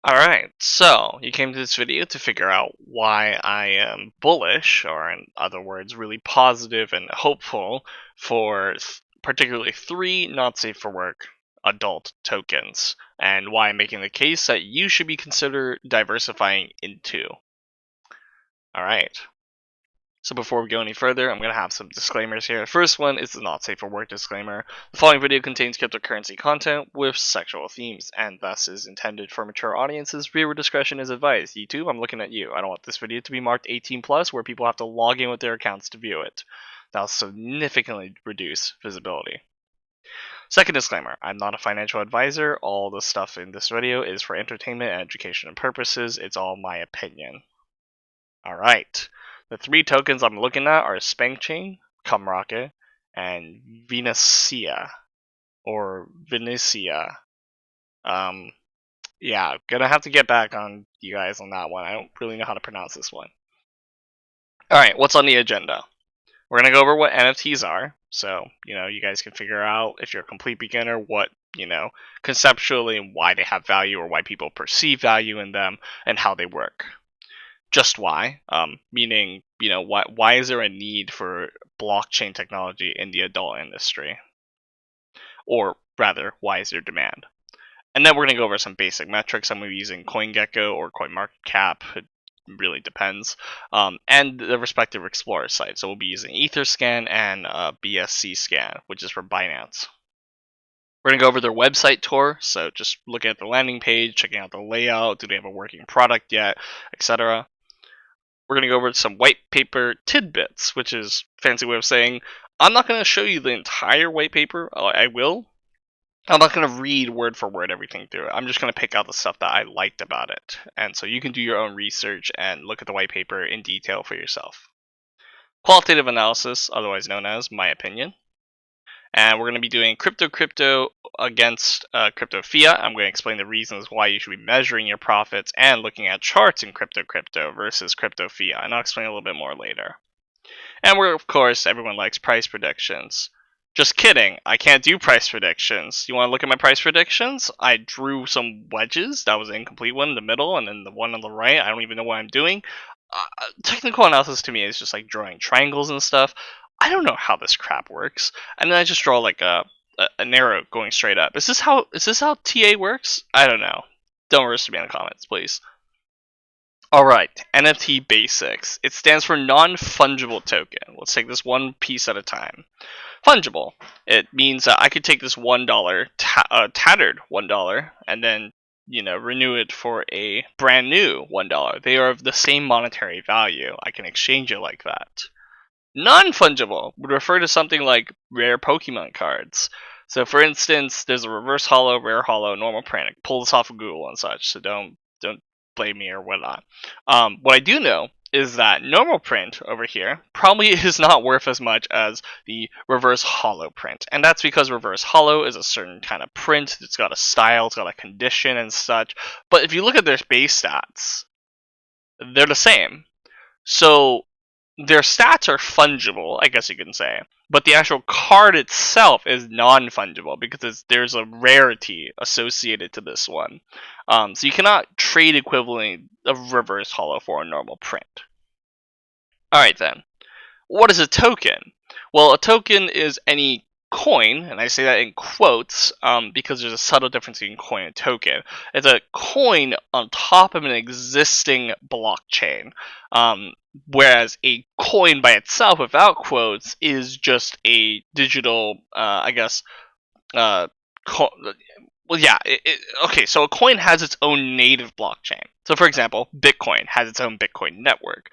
Alright, so you came to this video to figure out why I am bullish, or in other words, really positive and hopeful for particularly three not safe for work adult tokens, and why I'm making the case that you should be consider diversifying into. Alright. So before we go any further, I'm going to have some disclaimers here. The first one is the not safe for work disclaimer. The following video contains cryptocurrency content with sexual themes, and thus is intended for mature audiences. Viewer discretion is advised. YouTube, I'm looking at you. I don't want this video to be marked 18+, where people have to log in with their accounts to view it. That'll significantly reduce visibility. Second disclaimer, I'm not a financial advisor. All the stuff in this video is for entertainment and education purposes. It's all my opinion. Alright. The three tokens I'm looking at are SpankChain, CumRocket, and Venusia. Yeah, gonna have to get back on you guys on that one. I don't really know how to pronounce this one. Alright, what's on the agenda? We're gonna go over what NFTs are, so, you guys can figure out, if you're a complete beginner, what, conceptually why they have value or why people perceive value in them and how they work. Just why, meaning, why is there a need for blockchain technology in the adult industry? Or rather, why is there demand? And then we're going to go over some basic metrics. I'm going to be using CoinGecko or CoinMarketCap. It really depends. And the respective Explorer sites. So we'll be using EtherScan and BscScan, which is for Binance. We're going to go over their website tour, so just looking at the landing page, checking out the layout, do they have a working product yet, etc. We're going to go over some white paper tidbits, which is a fancy way of saying I'm not going to show you the entire white paper. I will. I'm not going to read word for word everything through it. I'm just going to pick out the stuff that I liked about it. And so you can do your own research and look at the white paper in detail for yourself. Qualitative analysis, otherwise known as my opinion. And we're going to be doing crypto against crypto fiat. I'm going to explain the reasons why you should be measuring your profits and looking at charts in crypto versus crypto fiat. And I'll explain a little bit more later. And we're, of course, everyone likes price predictions. Just kidding, I can't do price predictions. You want to look at my price predictions? I drew some wedges. That was an incomplete one in the middle, and then the one on the right, I don't even know what I'm doing. Technical analysis to me is just like drawing triangles and stuff. I don't know how this crap works. And then I just draw like an arrow going straight up. Is this how TA works? I don't know. Don't roast me in the comments, please. Alright, NFT basics. It stands for non-fungible token. Let's take this one piece at a time. Fungible. It means that I could take this $1, tattered $1, and then, renew it for a brand new $1. They are of the same monetary value. I can exchange it like that. Non-fungible would refer to something like rare Pokemon cards. So, for instance, there's a reverse holo, rare holo, normal print. Pull this off of Google and such, so don't blame me or whatnot. What I do know is that normal print over here probably is not worth as much as the reverse holo print. And that's because reverse holo is a certain kind of print. It's got a style, it's got a condition and such. But if you look at their base stats, they're the same. So their stats are fungible, I guess you can say, but the actual card itself is non-fungible because there's a rarity associated to this one. So you cannot trade equivalent of reverse holo for a normal print. Alright then, what is a token? Well, a token is any coin, and I say that in quotes because there's a subtle difference between coin and token. It's a coin on top of an existing blockchain. Whereas a coin by itself, without quotes, is just a digital, okay, so a coin has its own native blockchain. So, for example, Bitcoin has its own Bitcoin network.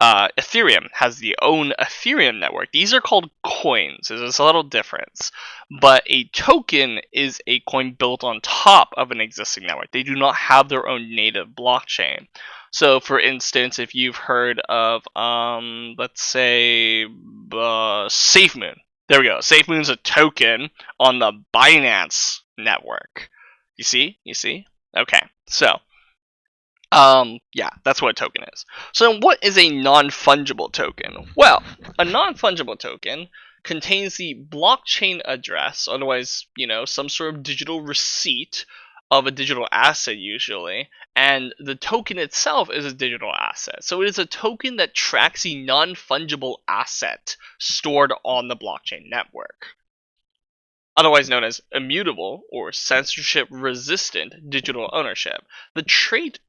Ethereum has the own Ethereum network. These are called coins. There's a little difference. But a token is a coin built on top of an existing network. They do not have their own native blockchain. So, for instance, if you've heard of, let's say, SafeMoon. There we go. SafeMoon's a token on the Binance network. You see? Okay, so, yeah, that's what a token is. So, what is a non-fungible token? Well, a non-fungible token contains the blockchain address, otherwise, some sort of digital receipt of a digital asset usually, and the token itself is a digital asset. So it is a token that tracks a non-fungible asset stored on the blockchain network, otherwise known as immutable or censorship-resistant digital ownership. The trait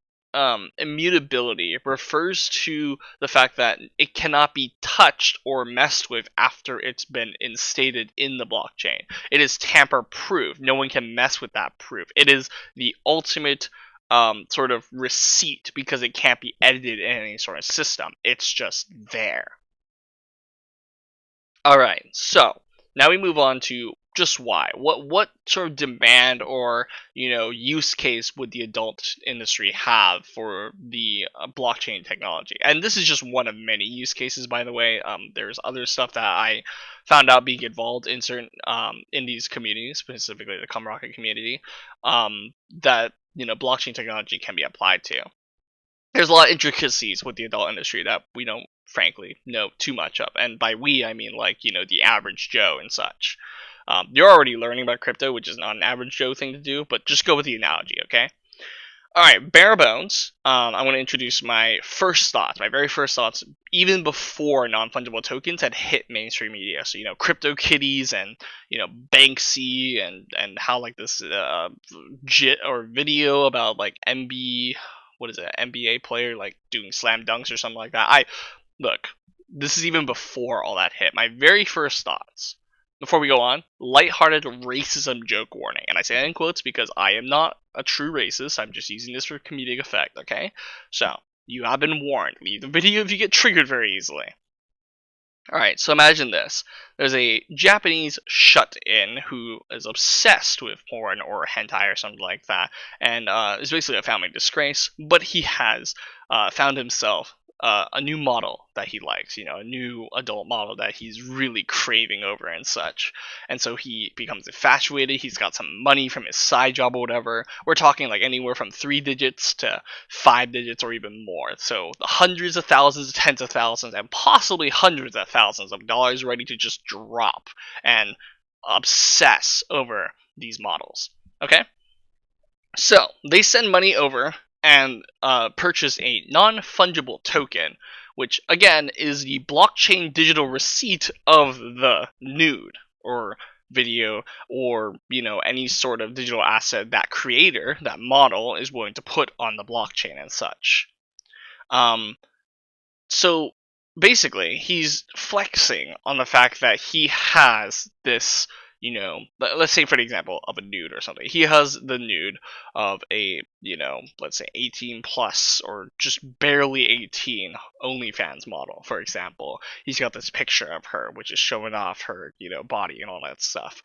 immutability refers to the fact that it cannot be touched or messed with after it's been instated in the blockchain. It is tamper-proof. No one can mess with that proof. It is the ultimate sort of receipt because it can't be edited in any sort of system. It's just there. Alright, so now we move on to just why. What sort of demand or use case would the adult industry have for the blockchain technology? And this is just one of many use cases, by the way. There's other stuff that I found out being involved in certain in these communities, specifically the CumRocket community, that blockchain technology can be applied to. There's a lot of intricacies with the adult industry that we don't frankly know too much of, and by we I mean like the average Joe and such. You're already learning about crypto, which is not an average Joe thing to do, but just go with the analogy, okay? Alright, bare bones, I want to introduce my first thoughts, my very first thoughts, even before non-fungible tokens had hit mainstream media. So, CryptoKitties and, Banksy and how, like, this JIT or video about, like, NBA player, like, doing slam dunks or something like that. Look, this is even before all that hit. My very first thoughts, before we go on, lighthearted racism joke warning. And I say that in quotes because I am not a true racist. I'm just using this for comedic effect, okay? So, you have been warned. Leave the video if you get triggered very easily. Alright, so imagine this. There's a Japanese shut-in who is obsessed with porn or hentai or something like that, and is basically a family disgrace, but he has found himself a new model that he likes, a new adult model that he's really craving over and such. And so he becomes infatuated. He's got some money from his side job or whatever. We're talking like anywhere from 3 digits to 5 digits or even more. So the hundreds of thousands, tens of thousands, and possibly hundreds of thousands of dollars ready to just drop and obsess over these models. Okay? So they send money over and purchase a non-fungible token, which again is the blockchain digital receipt of the nude or video or any sort of digital asset that creator, that model, is willing to put on the blockchain and such. So basically he's flexing on the fact that he has this, let's say for the example of a nude or something. He has the nude of a, let's say 18 plus or just barely 18 OnlyFans model, for example. He's got this picture of her, which is showing off her, body and all that stuff.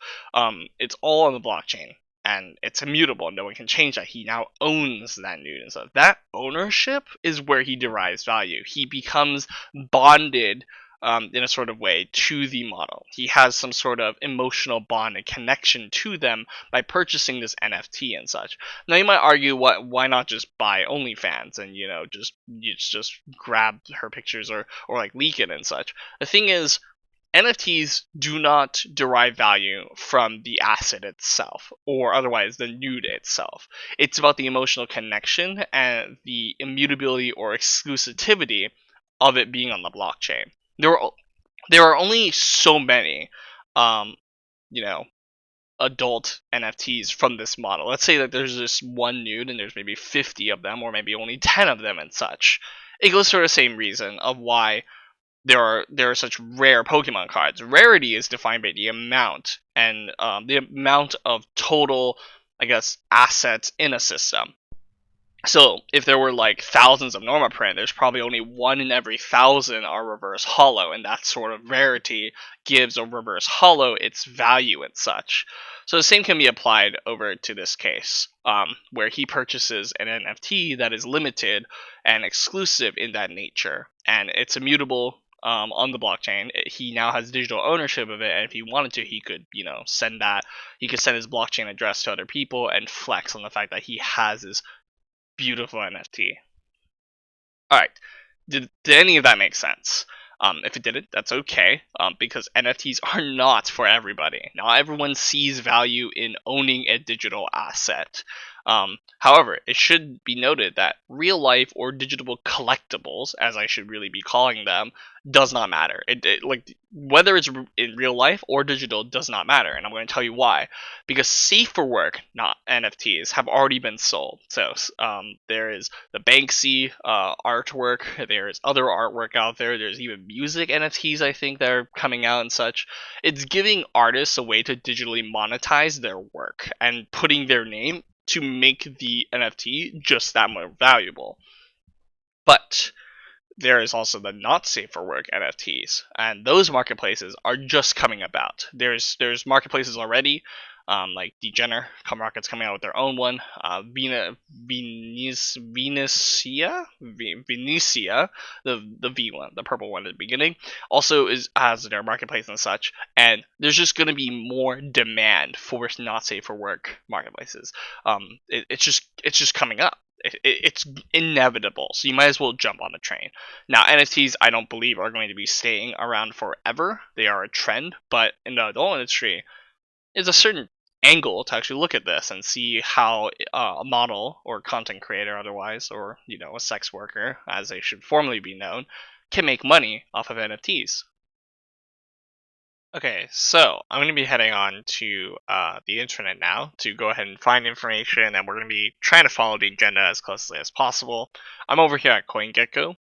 It's all on the blockchain, and it's immutable. No one can change that. He now owns that nude and stuff. That ownership is where he derives value. He becomes bonded in a sort of way to the model. He has some sort of emotional bond and connection to them by purchasing this NFT and such. Now you might argue, why not just buy OnlyFans and just grab her pictures or like leak it and such. The thing is, NFTs do not derive value from the asset itself, or otherwise the nude itself. It's about the emotional connection and the immutability or exclusivity of it being on the blockchain. There are only so many, adult NFTs from this model. Let's say that there's this one nude and there's maybe 50 of them, or maybe only 10 of them and such. It goes for the same reason of why there are such rare Pokemon cards. Rarity is defined by the amount and the amount of total, I guess, assets in a system. So if there were like thousands of Normaprint, there's probably only 1 in every 1,000 are reverse hollow, and that sort of rarity gives a reverse hollow its value and such. So the same can be applied over to this case, where he purchases an NFT that is limited and exclusive in that nature, and it's immutable on the blockchain. He now has digital ownership of it, and if he wanted to, he could, send his blockchain address to other people and flex on the fact that he has this beautiful NFT. Alright, did any of that make sense? If it didn't, that's okay, because NFTs are not for everybody. Not everyone sees value in owning a digital asset. However, it should be noted that real life or digital collectibles, as I should really be calling them, does not matter. Like whether it's in real life or digital does not matter, and I'm going to tell you why. Because safe for work, not NFTs, have already been sold. So there is the Banksy artwork. There is other artwork out there. There's even music NFTs, I think, that are coming out and such. It's giving artists a way to digitally monetize their work and putting their name to make the NFT just that more valuable. But there is also the not safe for work NFTs, and those marketplaces are just coming about. There's marketplaces already, like Degener, CumRocket's coming out with their own one. Venusia, the V one, the purple one at the beginning, also has their marketplace and such. And there's just going to be more demand for not safe for work marketplaces. It's just coming up. It's inevitable, so you might as well jump on the train. Now, NFTs, I don't believe, are going to be staying around forever. They are a trend, but in the adult industry, is a certain angle to actually look at this and see how a model or content creator otherwise, or a sex worker, as they should formally be known, can make money off of NFTs. Okay, so I'm going to be heading on to the internet now to go ahead and find information, and we're going to be trying to follow the agenda as closely as possible. I'm over here at CoinGecko,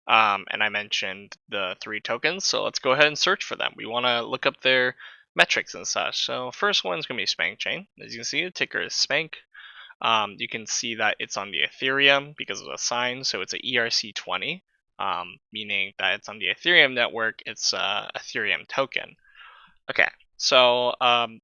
and I mentioned the 3 tokens, so let's go ahead and search for them. We want to look up their metrics and such. So first one's going to be SpankChain. As you can see, the ticker is Spank. You can see that it's on the Ethereum because of the sign, so it's a ERC20, meaning that it's on the Ethereum network. It's a Ethereum token. Okay, so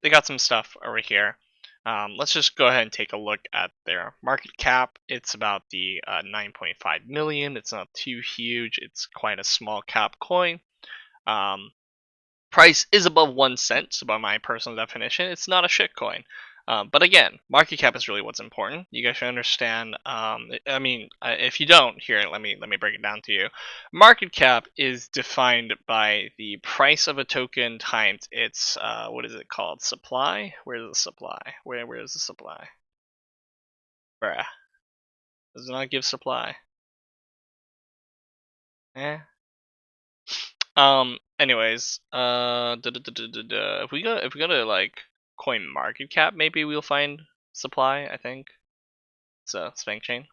they got some stuff over here. Let's just go ahead and take a look at their market cap. It's about the 9.5 million. It's not too huge. It's quite a small cap coin. Price is above 1 cent, so by my personal definition, it's not a shit coin. But again, market cap is really what's important. You guys should understand. I mean, if you don't, here, let me break it down to you. Market cap is defined by the price of a token times its what is it called? Supply. Where's the supply? Where is the supply? Bruh, does it not give supply? Eh. Anyways, if we go to like CoinMarketCap, maybe we'll find supply. I think so. SpankChain.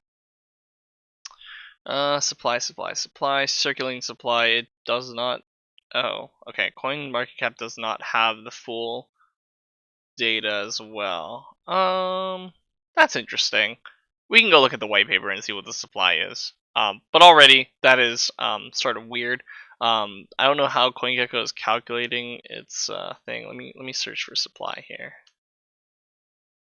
Supply, circulating supply. It does not. Oh, okay. CoinMarketCap does not have the full data as well. That's interesting. We can go look at the white paper and see what the supply is. But already that is sort of weird. I don't know how CoinGecko is calculating its thing. Let me search for supply here.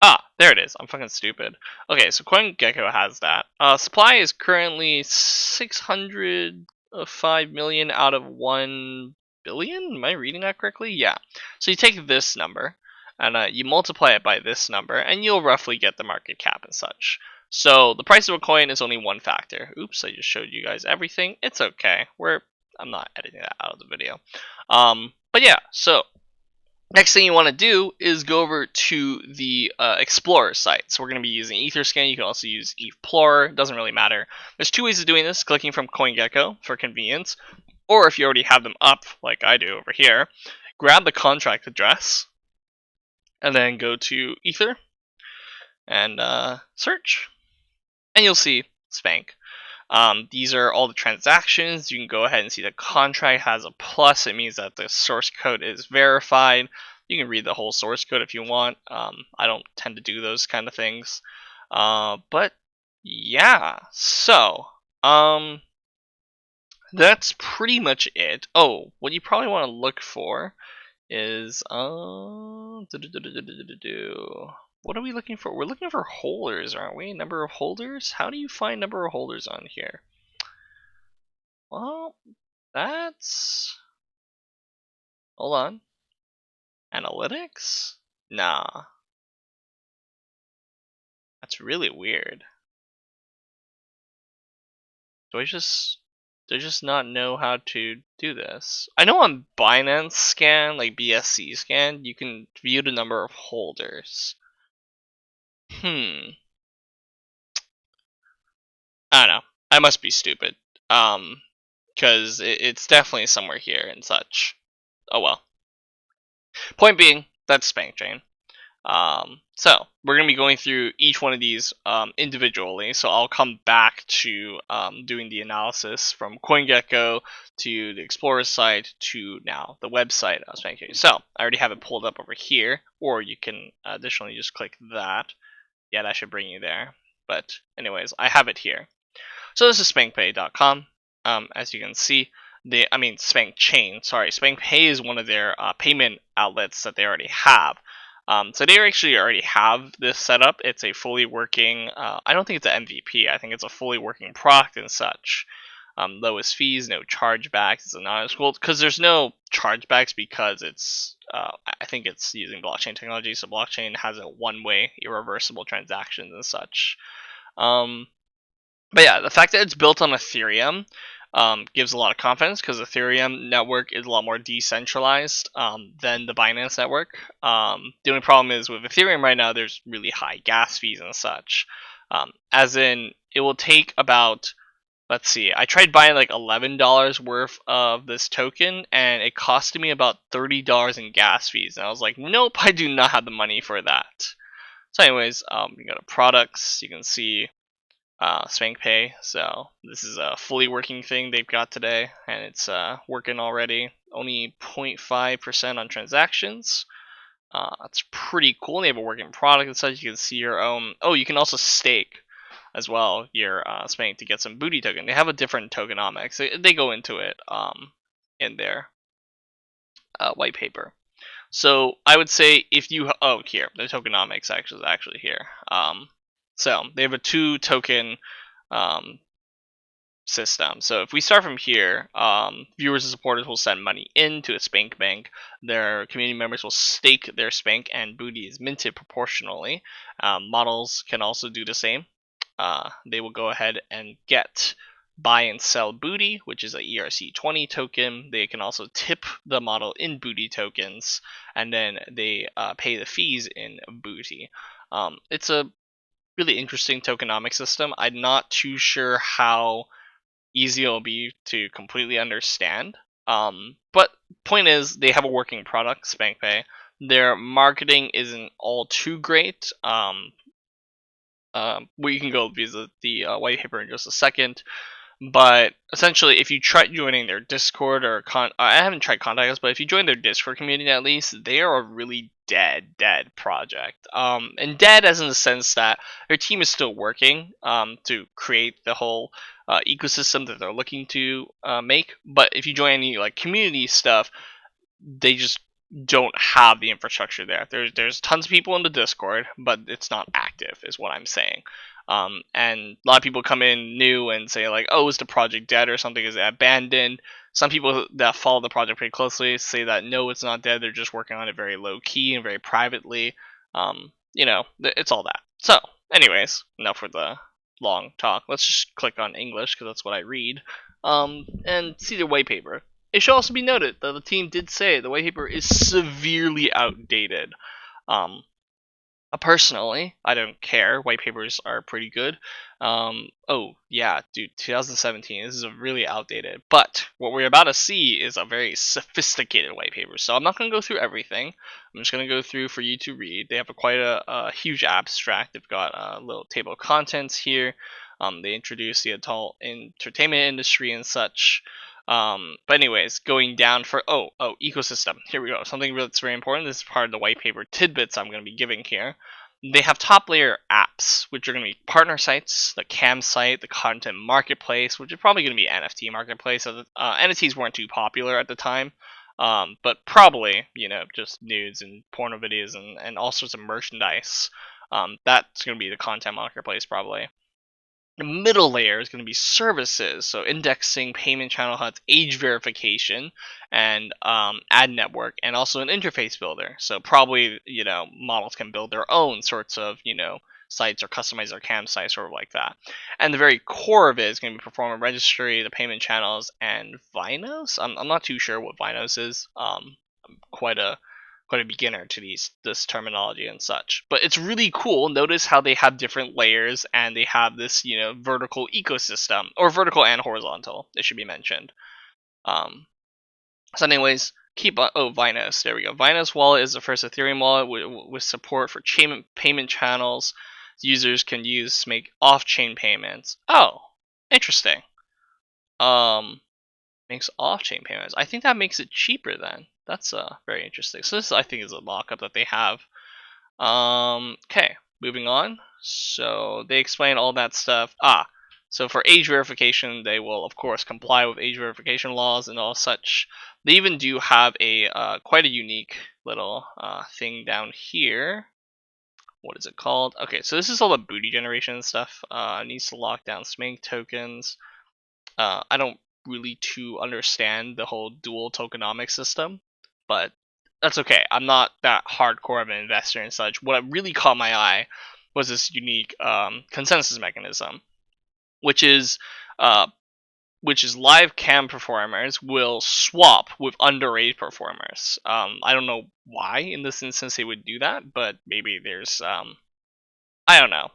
Ah, there it is. I'm fucking stupid. Okay, so CoinGecko has that. Supply is currently 605 million out of 1 billion. Am I reading that correctly? Yeah. So you take this number and you multiply it by this number, and you'll roughly get the market cap and such. So the price of a coin is only one factor. Oops, I just showed you guys everything. It's okay. I'm not editing that out of the video. But yeah, so next thing you want to do is go over to the Explorer site. So we're going to be using EtherScan. You can also use Explorer. It doesn't really matter. There's 2 ways of doing this. Clicking from CoinGecko for convenience. Or if you already have them up, like I do over here, grab the contract address. And then go to Ether. And search. And you'll see Spank. These are all the transactions. You can go ahead and see the contract has a plus. It means that the source code is verified. You can read the whole source code if you want. I don't tend to do those kind of things. But yeah, so that's pretty much it. Oh, what you probably want to look for is what are we looking for? We're looking for holders, aren't we? Number of holders? How do you find number of holders on here? Well, that's... Hold on. Analytics? Nah. That's really weird. Do I just not know how to do this? I know on Binance Scan, like BscScan, you can view the number of holders. I don't know. I must be stupid. Because it's definitely somewhere here and such. Oh well. Point being, that's SpankChain. So we're going to be going through each one of these individually. So I'll come back to doing the analysis from CoinGecko to the Explorer site to now the website of SpankChain. So I already have it pulled up over here, or you can additionally just click that. Yeah, that should bring you there. But anyways, I have it here. So this is SpankPay.com. As you can see, SpankChain. Sorry, SpankPay is one of their payment outlets that they already have. So they actually already have this set up. It's a fully working. I don't think it's an MVP. I think it's a fully working product and such. Lowest fees, no chargebacks. It's a non-school because there's no chargebacks because it's. I think it's using blockchain technology. So blockchain has a one-way, irreversible transactions and such. But yeah, the fact that it's built on Ethereum gives a lot of confidence because Ethereum network is a lot more decentralized than the Binance network. The only problem is with Ethereum right now, there's really high gas fees and such. As in, it will take about, let's see, I tried buying like $11 worth of this token, and it costed me about $30 in gas fees. And I was like, nope, I do not have the money for that. So anyways, you go to products, you can see SpankPay. So this is a fully working thing they've got today, and it's working already. Only 0.5% on transactions. That's pretty cool. They have a working product and such. You can see your own. Oh, you can also stake as well your Spank to get some booty token. They have a different tokenomics. They go into it in their white paper. So I would say if you here the tokenomics actually here. So they have a 2 token system. So if we start from here, viewers and supporters will send money into a Spank bank. Their community members will stake their Spank, and booty is minted proportionally. Models can also do the same. They will go ahead and get buy and sell booty, which is a ERC20 token. They can also tip the model in booty tokens, and then they pay the fees in booty. It's a really interesting tokenomic system. I'm not too sure how easy it'll be to completely understand. But point is, they have a working product, SpankPay. Their marketing isn't all too great. We can go visit the white paper in just a second. But essentially, if you try joining their Discord or I haven't tried contact us, but if you join their Discord community at least, they are a really dead project. And dead as in the sense that their team is still working to create the whole ecosystem that they're looking to make. But if you join any like community stuff, they just don't have the infrastructure there. There's tons of people in the Discord, but it's not active, is what I'm saying. And a lot of people come in new and say like, "Oh, is the project dead or something? Is it abandoned?" Some people that follow the project pretty closely say that no, it's not dead. They're just working on it very low key and very privately. It's all that. So, anyways, enough for the long talk. Let's just click on English because that's what I read. And see the white paper. It should also be noted that the team did say the white paper is severely outdated. Personally, I don't care. White papers are pretty good. Oh yeah, dude, 2017. This is a really outdated. But what we're about to see is a very sophisticated white paper. So I'm not going to go through everything. I'm just going to go through for you to read. They have quite a huge abstract. They've got a little table of contents here. They introduce the adult entertainment industry and such. But anyways, going down for ecosystem. Here we go. Something that's very important. This is part of the white paper tidbits I'm going to be giving here. They have top layer apps, which are going to be partner sites, the cam site, the content marketplace, which is probably going to be NFT marketplace. NFTs weren't too popular at the time, but probably just nudes and porno videos and all sorts of merchandise. That's going to be the content marketplace probably. The middle layer is going to be services, so indexing, payment channel HUDs, age verification, and ad network, and also an interface builder. So probably models can build their own sorts of sites or customize their cam sites, sort of like that. And the very core of it is going to be performance registry, the payment channels, and Vinos. I'm not too sure what Vinos is. I'm quite a quite a beginner to this terminology and such. But it's really cool. Notice how they have different layers and they have this, you know, vertical ecosystem, or vertical and horizontal, it should be mentioned. So anyways, keep on, oh, Vinos, there we go. Vinos wallet is the first Ethereum wallet with support for payment channels users can use to make off-chain payments. Oh, interesting. Makes off-chain payments. I think that makes it cheaper then. That's very interesting. So this, I think, is a lockup that they have. Okay, moving on. So they explain all that stuff. So for age verification, they will of course comply with age verification laws and all such. They even do have a quite a unique little thing down here. What is it called? Okay, so this is all the booty generation stuff. Needs to lock down Spank tokens. I don't really understand the whole dual tokenomics system, but that's okay. I'm not that hardcore of an investor and such. What really caught my eye was this unique consensus mechanism, which is live cam performers will swap with underage performers. I don't know why in this instance they would do that, but maybe there's I don't know.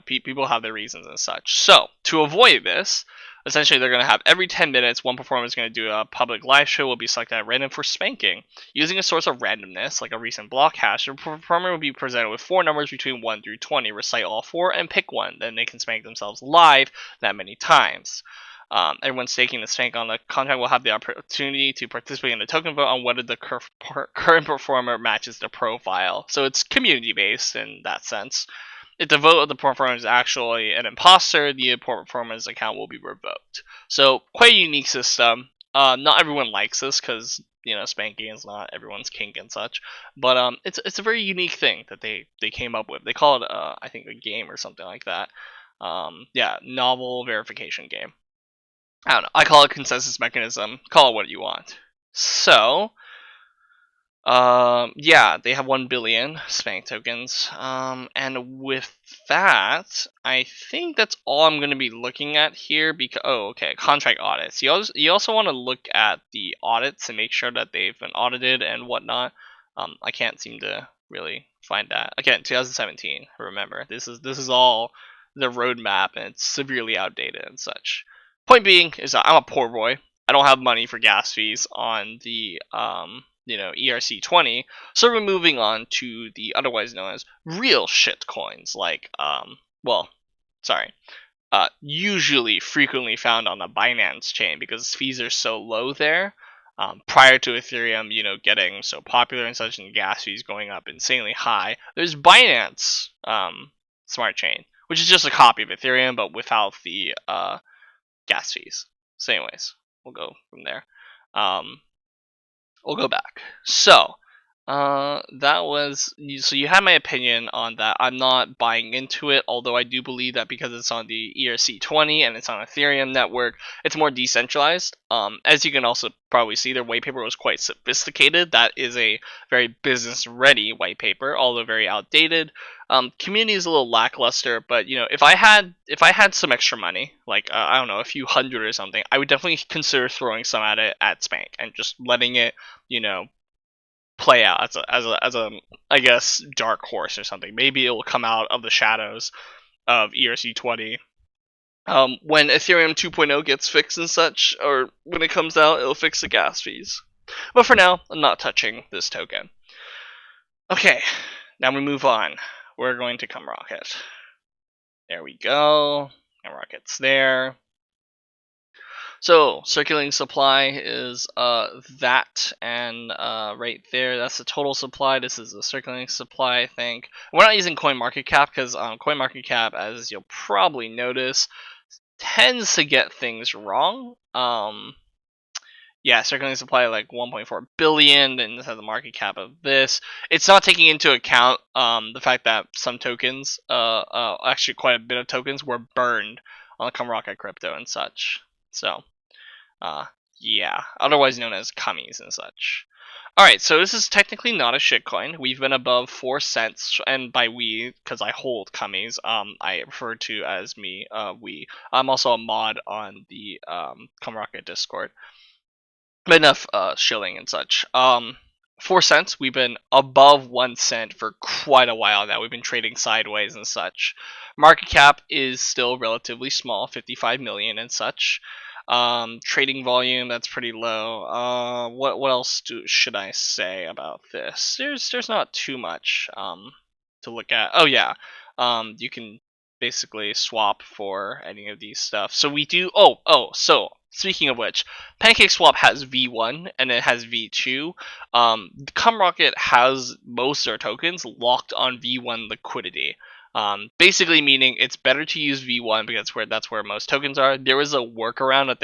People have their reasons and such. So to avoid this, essentially they're going to have every 10 minutes one performer is going to do a public live show, will be selected at random for spanking. Using a source of randomness, like a recent block hash, the performer will be presented with 4 numbers between 1 through 20, recite all 4, and pick one. Then they can spank themselves live that many times. Everyone staking the spank on the contract will have the opportunity to participate in the token vote on whether the current performer matches the profile. So it's community-based in that sense. If the vote of the performer is actually an imposter, the performer's account will be revoked. So quite a unique system. Not everyone likes this because, you know, spanking is not everyone's kink and such. But it's a very unique thing that they came up with. They call it I think a game or something like that. Yeah, novel verification game. I don't know. I call it consensus mechanism. Call it what you want. So yeah, they have 1 billion Spank tokens. And with that, I think that's all I'm going to be looking at here. Because okay, contract audits. You also want to look at the audits and make sure that they've been audited and whatnot. I can't seem to really find that. Again, 2017. Remember, this is all the roadmap, and it's severely outdated and such. Point being is that I'm a poor boy. I don't have money for gas fees on the you know, ERC20. So we're moving on to the otherwise known as real shit coins, like usually frequently found on the Binance chain because fees are so low there. Prior to Ethereum, you know, getting so popular and such, and gas fees going up insanely high, there's Binance Smart Chain, which is just a copy of Ethereum but without the gas fees. So anyways, we'll go from there. We'll go back. So, that was, so you had my opinion on that. I'm not buying into it, although I do believe that because it's on the ERC20 and it's on Ethereum network, it's more decentralized. As you can also probably see, their white paper was quite sophisticated. That is a very business-ready white paper, although very outdated. Community is a little lackluster, but you know, if I had some extra money, like I don't know, a few hundred or something, I would definitely consider throwing some at it at Spank and just letting it, you know, play out as a I guess dark horse or something. Maybe it will come out of the shadows of ERC20 when Ethereum 2.0 gets fixed and such, or when it comes out, it'll fix the gas fees. But for now, I'm not touching this token. Okay, now we move on. We're going to CumRocket. There we go. CumRocket's there. So circulating supply is that, and right there, that's the total supply. This is the circulating supply, I think. We're not using CoinMarketCap because CoinMarketCap, as you'll probably notice, tends to get things wrong. Yeah, circulating supply like 1.4 billion, and this has a market cap of this. It's not taking into account the fact that some tokens, actually quite a bit of tokens, were burned on the CumRocket crypto and such. So, yeah, otherwise known as cummies and such. Alright, so this is technically not a shitcoin. We've been above 4 cents, and by we, because I hold cummies, I refer to as me, we. I'm also a mod on the CumRocket Discord. But enough shilling and such. 4 cents. We've been above 1 cent for quite a while now. We've been trading sideways and such. Market cap is still relatively small, 55 million and such. Trading volume, that's pretty low. What else should I say about this? There's not too much to look at. Oh yeah, you can basically swap for any of these stuff. So we do. So speaking of which, PancakeSwap has V1 and it has V2. CumRocket has most of their tokens locked on V1 liquidity. Basically meaning it's better to use V1 because that's where most tokens are. There is a workaround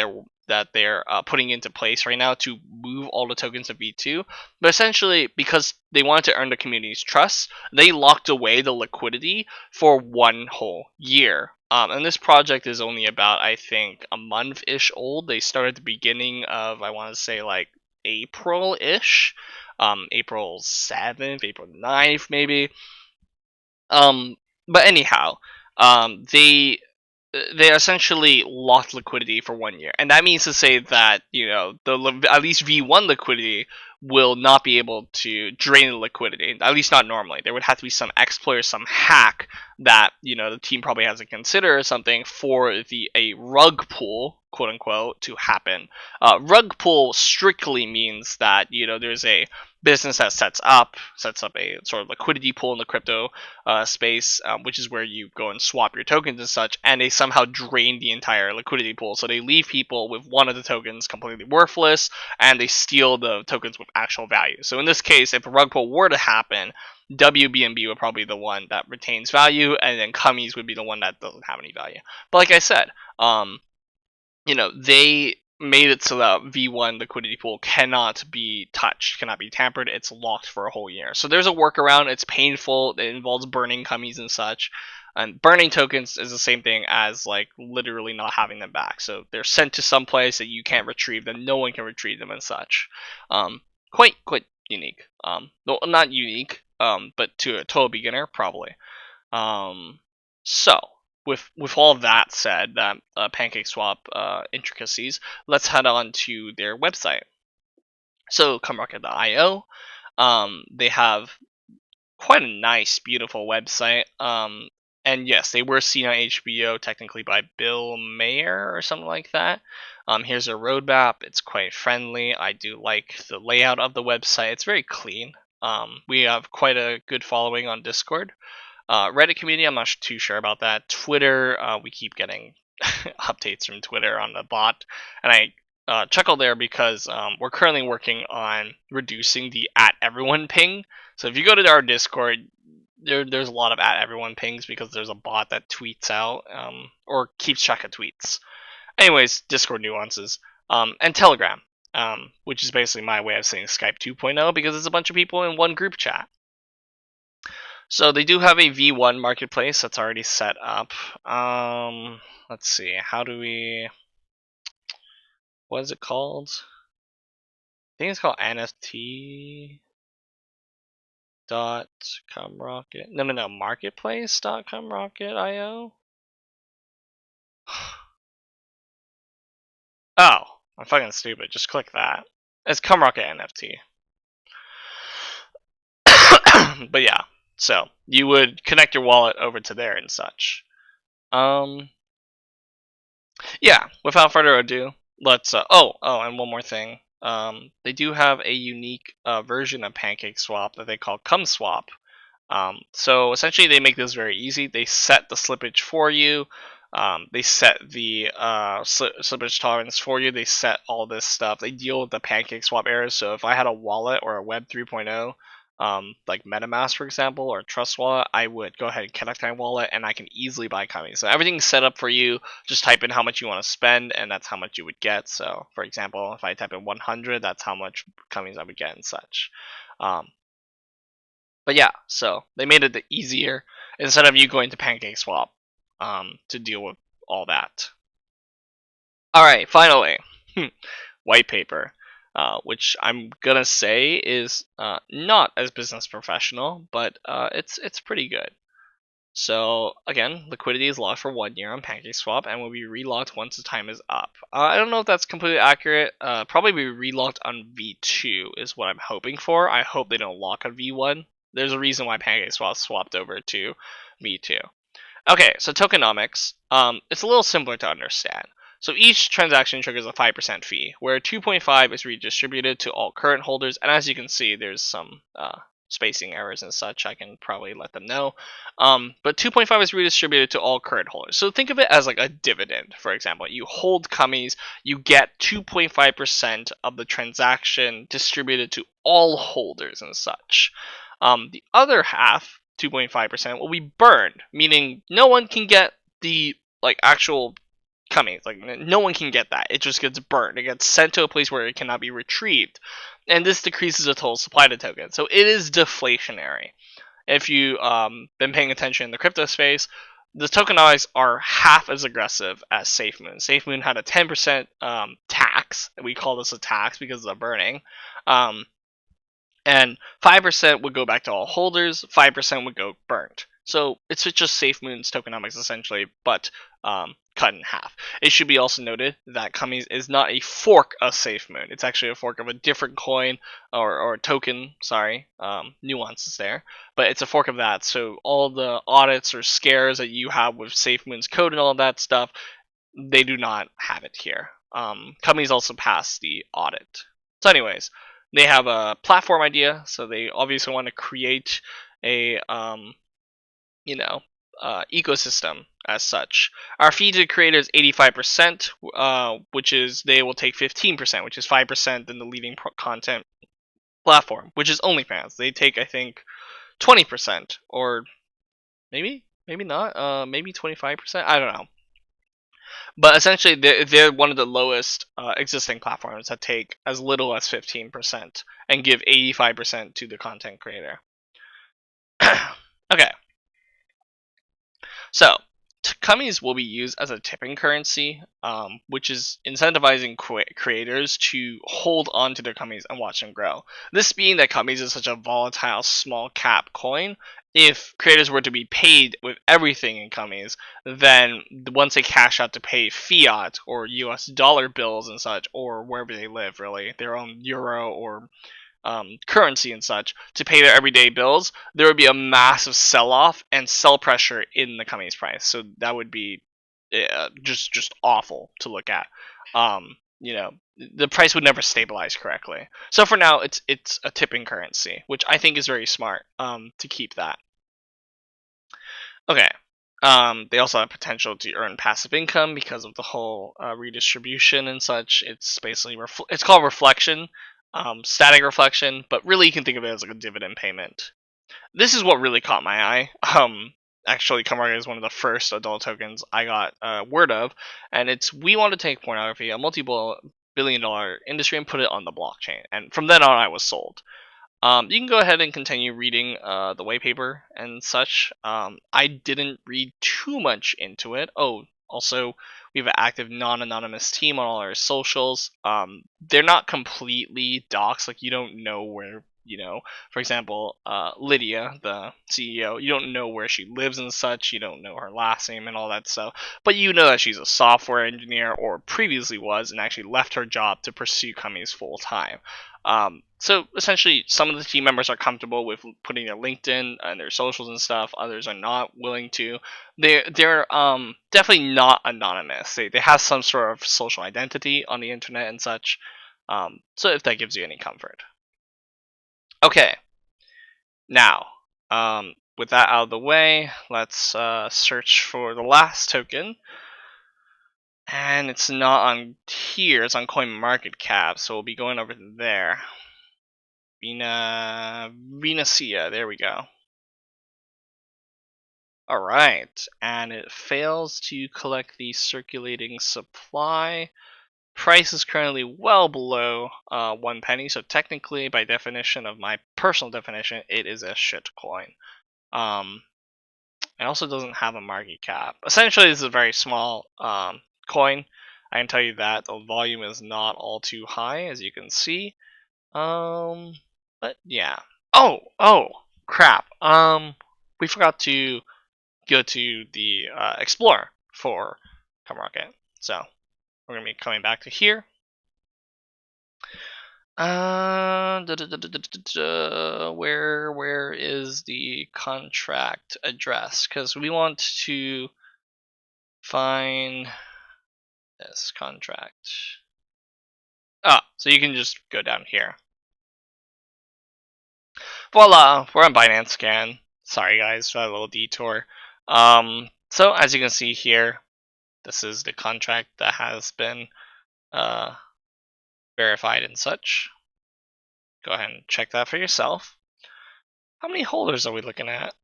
that they're putting into place right now to move all the tokens to V2, but essentially because they wanted to earn the community's trust, they locked away the liquidity for 1 whole year. And this project is only about, I think, a month-ish old. They started at the beginning of, I want to say, like April-ish, April 7th, April 9th, maybe. But anyhow, they essentially locked liquidity for 1 year, and that means to say that at least V1 liquidity will not be able to drain the liquidity, at least not normally. There would have to be some exploit or some hack that the team probably has to consider or something for a rug pull, quote unquote, to happen. Rug pull strictly means that there's a business that sets up a sort of liquidity pool in the crypto space, which is where you go and swap your tokens and such, and they somehow drain the entire liquidity pool. So they leave people with one of the tokens completely worthless, and they steal the tokens with actual value. So in this case, if a rug pull were to happen, WBNB would probably be the one that retains value, and then Cummies would be the one that doesn't have any value. But like I said, they made it so that V1 liquidity pool cannot be touched, cannot be tampered. It's locked for a whole year. So there's a workaround. It's painful. It involves burning Cummies and such. And burning tokens is the same thing as like literally not having them back. So they're sent to some place that you can't retrieve them. No one can retrieve them and such. Quite unique. Well, not unique. But to a total beginner, probably. So with all of that said, that PancakeSwap intricacies, let's head on to their website. So CumRocket.io, they have quite a nice, beautiful website. And yes, they were seen on HBO technically by Bill Mayer or something like that. Here's a roadmap. It's quite friendly. I do like the layout of the website. It's very clean. We have quite a good following on Discord. Reddit community, I'm not too sure about that. Twitter, we keep getting updates from Twitter on the bot, and I chuckle there because we're currently working on reducing the @everyone ping. So if you go to our Discord, there's a lot of @everyone pings because there's a bot that tweets out or keeps track of tweets. Anyways, Discord nuances. And Telegram, which is basically my way of saying Skype 2.0 because it's a bunch of people in one group chat. So they do have a V1 marketplace that's already set up. Let's see, what is it called? I think it's called NFT .cumrocket. No, marketplace.cumrocket.io. Oh, I'm fucking stupid. Just click that. It's CumRocket NFT. But yeah, so you would connect your wallet over to there and such. Yeah, without further ado, let's and one more thing. They do have a unique version of PancakeSwap that they call CumSwap. So essentially they make this very easy. They set the slippage for you. They set the slippage tolerance for you. They set all this stuff. They deal with the PancakeSwap errors. So if I had a wallet or a Web 3.0, like MetaMask, for example, or Trust Wallet, I would go ahead and connect my wallet, and I can easily buy Cummies. So everything's set up for you. Just type in how much you want to spend, and that's how much you would get. So, for example, if I type in 100, that's how much Cummies I would get and such. But yeah, so they made it easier instead of you going to PancakeSwap to deal with all that. All right, finally, white paper. Which I'm gonna say is not as business professional, but it's pretty good. So again, liquidity is locked for 1 year on PancakeSwap and will be relocked once the time is up. I don't know if that's completely accurate. Probably be relocked on V2 is what I'm hoping for. I hope they don't lock on V1. There's a reason why PancakeSwap swapped over to V2. Okay, so tokenomics. It's a little simpler to understand. So each transaction triggers a 5% fee, where 2.5 is redistributed to all current holders, and as you can see, there's some spacing errors and such. I can probably let them know. But 2.5 is redistributed to all current holders. So think of it as like a dividend, for example. You hold cummies, you get 2.5% of the transaction distributed to all holders and such. The other half, 2.5%, will be burned, meaning no one can get the actual cummies. Like no one can get that. It just gets burned. It gets sent to a place where it cannot be retrieved, and this decreases the total supply to token. So it is deflationary. If you been paying attention in the crypto space, the tokenomics are half as aggressive as SafeMoon. SafeMoon had a 10% tax. We call this a tax because of the burning. And 5% would go back to all holders, 5% would go burnt. So it's just SafeMoon's tokenomics essentially, but cut in half. It should be also noted that Cummies is not a fork of SafeMoon. It's actually a fork of a different coin or token. Sorry, nuances there, but it's a fork of that. So all the audits or scares that you have with SafeMoon's code and all of that stuff, they do not have it here. Cummies also passed the audit. So, anyways. They have a platform idea, so they obviously want to create a ecosystem as such. Our fee to creators 85%, which is they will take 15%, which is 5% in the leading content platform, which is OnlyFans. They take, I think, 20%, or maybe not, maybe 25%. I don't know. But essentially, they're one of the lowest existing platforms that take as little as 15% and give 85% to the content creator. Okay. So, cummies will be used as a tipping currency, which is incentivizing creators to hold on to their cummies and watch them grow. This being that cummies is such a volatile small cap coin, if creators were to be paid with everything in cummies, then once they cash out to pay fiat or US dollar bills and such, or wherever they live really, their own euro or currency and such, to pay their everyday bills, there would be a massive sell-off and sell pressure in the cummies price. So that would be just awful to look at. The price would never stabilize correctly. So for now, it's a tipping currency, which I think is very smart to keep that. Okay. They also have potential to earn passive income because of the whole redistribution and such. It's basically it's called reflection. Static reflection, but really you can think of it as like a dividend payment. This is what really caught my eye. Actually, CumRocket is one of the first adult tokens I got word of, and it's we want to take pornography, a multi-billion-dollar industry, and put it on the blockchain. And from then on, I was sold. You can go ahead and continue reading the white paper and such. I didn't read too much into it. Oh, also, we have an active non-anonymous team on all our socials. They're not completely doxed. Like, you don't know where, for example, Lydia, the CEO, you don't know where she lives and such. You don't know her last name and all that stuff. But you know that she's a software engineer, or previously was, and actually left her job to pursue cummies full time. So essentially, some of the team members are comfortable with putting their LinkedIn and their socials and stuff. Others are not willing to. They're definitely not anonymous. They have some sort of social identity on the internet and such. So if that gives you any comfort. Okay. Now, with that out of the way, let's search for the last token. And it's not on here, it's on CoinMarketCap, so we'll be going over there. Venusia, there we go. Alright, and it fails to collect the circulating supply. Price is currently well below 1 penny, so technically, by definition of my personal definition, it is a shit coin. It also doesn't have a market cap. Essentially, this is a very small coin. I can tell you that the volume is not all too high, as you can see. But yeah. Oh, crap. We forgot to go to the Explorer for CumRocket. So we're going to be coming back to here. Where is the contract address? Because we want to find this contract. So you can just go down here. Voila, we're on BscScan. Sorry guys for that little detour. So as you can see here, this is the contract that has been verified and such. Go ahead and check that for yourself. How many holders are we looking at?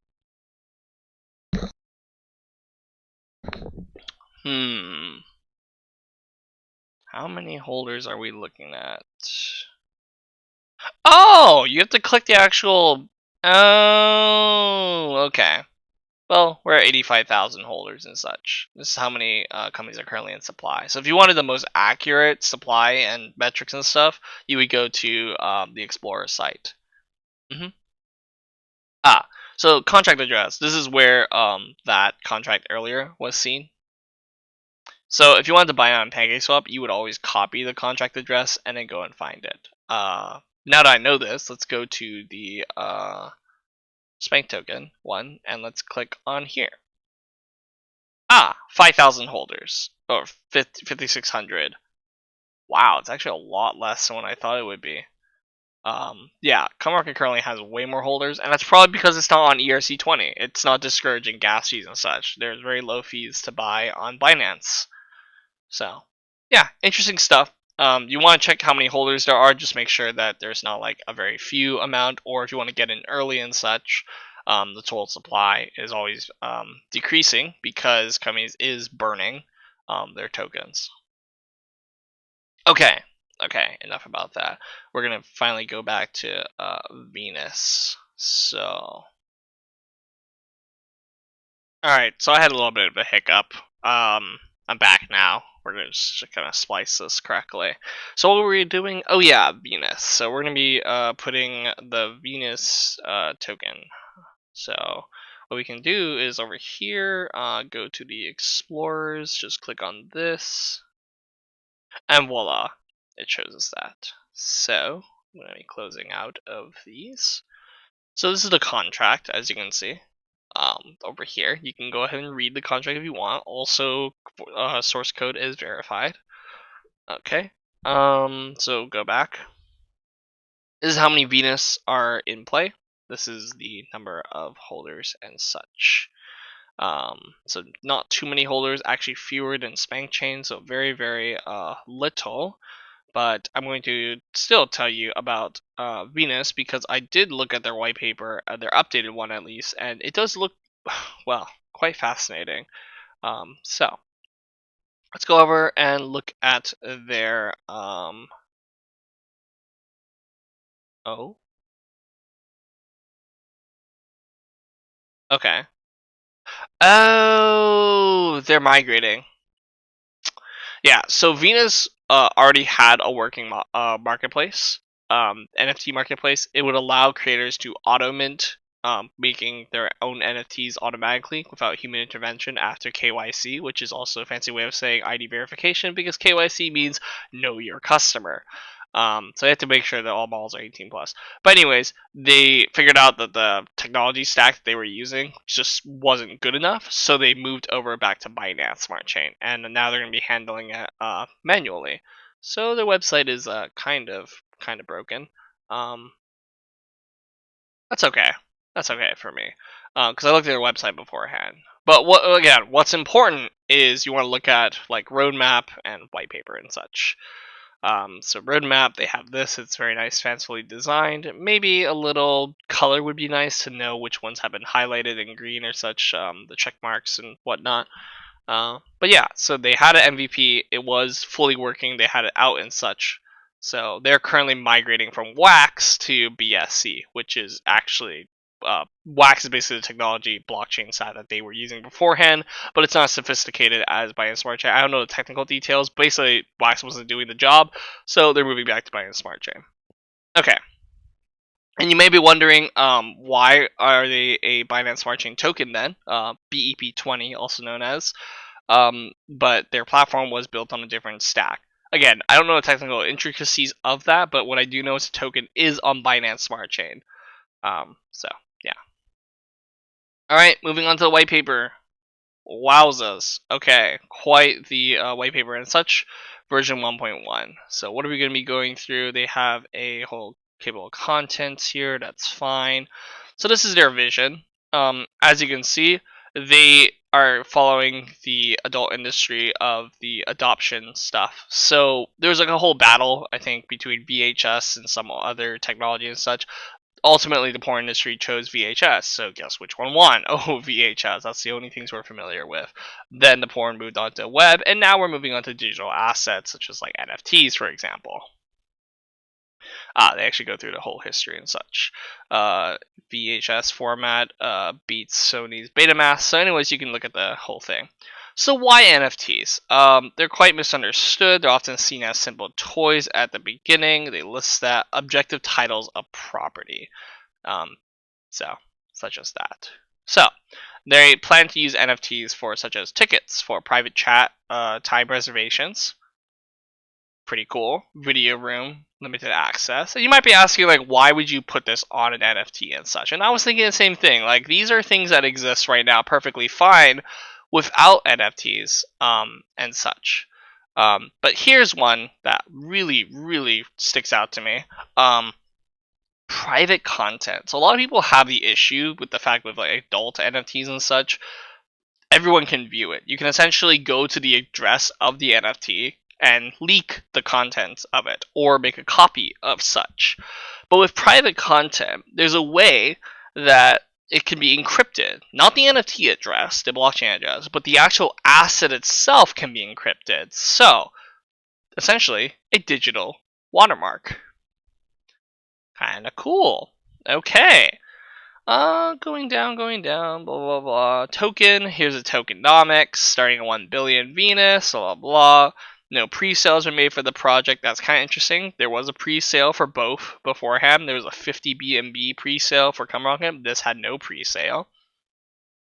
How many holders are we looking at? Oh, you have to click the actual... Oh, okay. Well, we're at 85,000 holders and such. This is how many companies are currently in supply. So if you wanted the most accurate supply and metrics and stuff, you would go to the Explorer site. So contract address. This is where that contract earlier was seen. So if you wanted to buy it on PancakeSwap, you would always copy the contract address and then go and find it. Now that I know this, let's go to the Spank token one and let's click on here. 5,000 holders, or 5,600. Wow, it's actually a lot less than what I thought it would be. Yeah, CumRocket currently has way more holders, and that's probably because it's not on ERC20. It's not discouraging gas fees and such. There's very low fees to buy on Binance. So, yeah, interesting stuff. You want to check how many holders there are, just make sure that there's not like a very few amount, or if you want to get in early and such, the total supply is always decreasing because companies is burning their tokens. Okay, enough about that. We're gonna finally go back to Venus. So, alright, so I had a little bit of a hiccup. I'm back now. We're gonna just kind of splice this correctly. So what were we doing? Oh yeah, Venus. So we're gonna be putting the Venus token. So what we can do is over here, go to the Explorers, just click on this, and voila, it shows us that. So I'm gonna be closing out of these. So this is the contract, as you can see. Over here, you can go ahead and read the contract if you want. Also, source code is verified. Okay. So go back. This is how many Venus are in play. This is the number of holders and such. So not too many holders, actually fewer than SpankChain, so very, very little. But I'm going to still tell you about Venus because I did look at their white paper, their updated one at least, and it does look, well, quite fascinating. So let's go over and look at their okay. Oh, they're migrating. Yeah, so Venus already had a working marketplace, NFT marketplace. It would allow creators to auto mint, making their own NFTs automatically without human intervention after KYC, which is also a fancy way of saying ID verification because KYC means know your customer. So they have to make sure that all balls are 18 plus. But anyways, they figured out that the technology stack that they were using just wasn't good enough, so they moved over back to Binance Smart Chain, and now they're going to be handling it manually. So their website is kind of broken. That's okay. That's okay for me, because I looked at their website beforehand. But what's important is you want to look at like roadmap and white paper and such. So roadmap, they have this. It's very nice, fancifully designed. Maybe a little color would be nice to know which ones have been highlighted in green or such, the check marks and whatnot. But yeah, so they had an MVP. It was fully working. They had it out and such. So they're currently migrating from Wax to BscScan, which is actually Wax is basically the technology blockchain side that they were using beforehand, but it's not as sophisticated as Binance Smart Chain. I don't know the technical details. Basically, Wax wasn't doing the job, so they're moving back to Binance Smart Chain. Okay. And you may be wondering, why are they a Binance Smart Chain token then? BEP20, also known as. but their platform was built on a different stack. Again, I don't know the technical intricacies of that, but what I do know is the token is on Binance Smart Chain. So yeah. All right, moving on to the white paper. Wowzas. Okay, quite the white paper and such, version 1.1. So what are we going to be going through? They have a whole table of contents here. That's fine. So this is their vision. As you can see, they are following the adult industry of the adoption stuff. So there's like a whole battle, I think, between VHS and some other technology and such. Ultimately, the porn industry chose VHS, so guess which one won? Oh, VHS. That's the only things we're familiar with. Then the porn moved on to web, and now we're moving on to digital assets, such as like NFTs, for example. They actually go through the whole history and such. VHS format beats Sony's Betamax. So anyways, you can look at the whole thing. So why NFTs? They're quite misunderstood. They're often seen as simple toys at the beginning. They list that objective titles of property. So such as that. So they plan to use NFTs for such as tickets for private chat, time reservations. Pretty cool. Video room, limited access. And you might be asking, like, why would you put this on an NFT and such? And I was thinking the same thing. Like, these are things that exist right now perfectly fine without NFTs and such. But here's one that really, really sticks out to me. Private content. So a lot of people have the issue with the fact with like adult NFTs and such. Everyone can view it. You can essentially go to the address of the NFT and leak the contents of it or make a copy of such. But with private content, there's a way that it can be encrypted. Not the NFT address, the blockchain address, but the actual asset itself can be encrypted. So, essentially, a digital watermark. Kinda cool. Okay. Going down, blah, blah, blah. Token, here's a tokenomics, starting at 1 billion Venus, blah, blah, blah. No pre-sales were made for the project. That's kind of interesting. There was a pre-sale for both beforehand. There was a 50 BNB pre-sale for CumRocket. This had no pre-sale.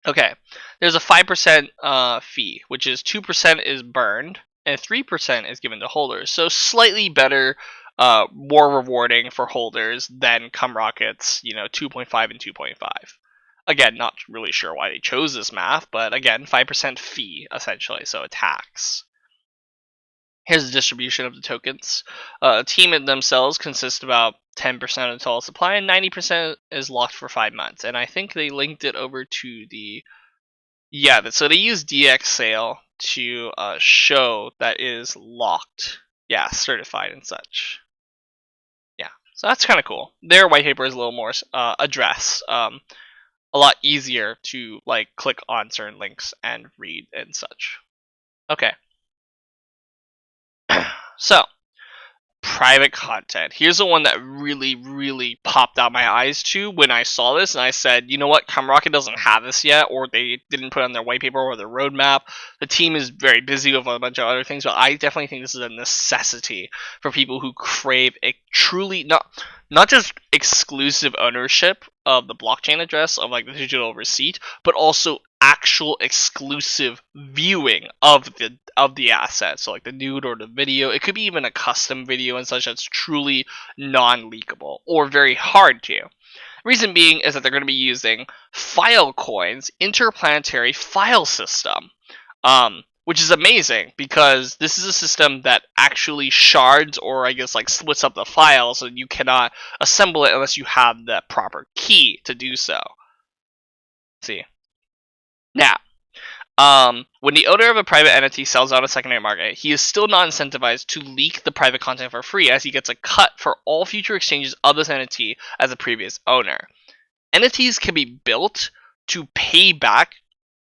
Okay, there's a 5% fee, which is 2% is burned, and 3% is given to holders. So slightly better, more rewarding for holders than CumRocket's, 2.5 and 2.5. Again, not really sure why they chose this math, but again, 5% fee, essentially, so a tax. Here's the distribution of the tokens. Team themselves consists about 10% of the total supply, and 90% is locked for 5 months. And I think they linked it over to the... Yeah, so they use DX sale to show that is locked. Yeah, certified and such. Yeah, so that's kind of cool. Their white paper is a little more address. A lot easier to like click on certain links and read and such. Okay. So, private content. Here's the one that really, really popped out my eyes to when I saw this, and I said, you know what, CumRocket doesn't have this yet, or they didn't put it on their white paper or their roadmap. The team is very busy with a bunch of other things, but I definitely think this is a necessity for people who crave a truly, not just exclusive ownership of the blockchain address of like the digital receipt, but also actual exclusive viewing of the asset. So like the nude or the video. It could be even a custom video and such that's truly non-leakable or very hard to. Reason being is that they're going to be using Filecoin's interplanetary file system, which is amazing because this is a system that actually shards or I guess like splits up the files, and you cannot assemble it unless you have the proper key to do so. See. Now, when the owner of a private NFT sells out a secondary market, he is still not incentivized to leak the private content for free, as he gets a cut for all future exchanges of this NFT as a previous owner. NFTs can be built to pay back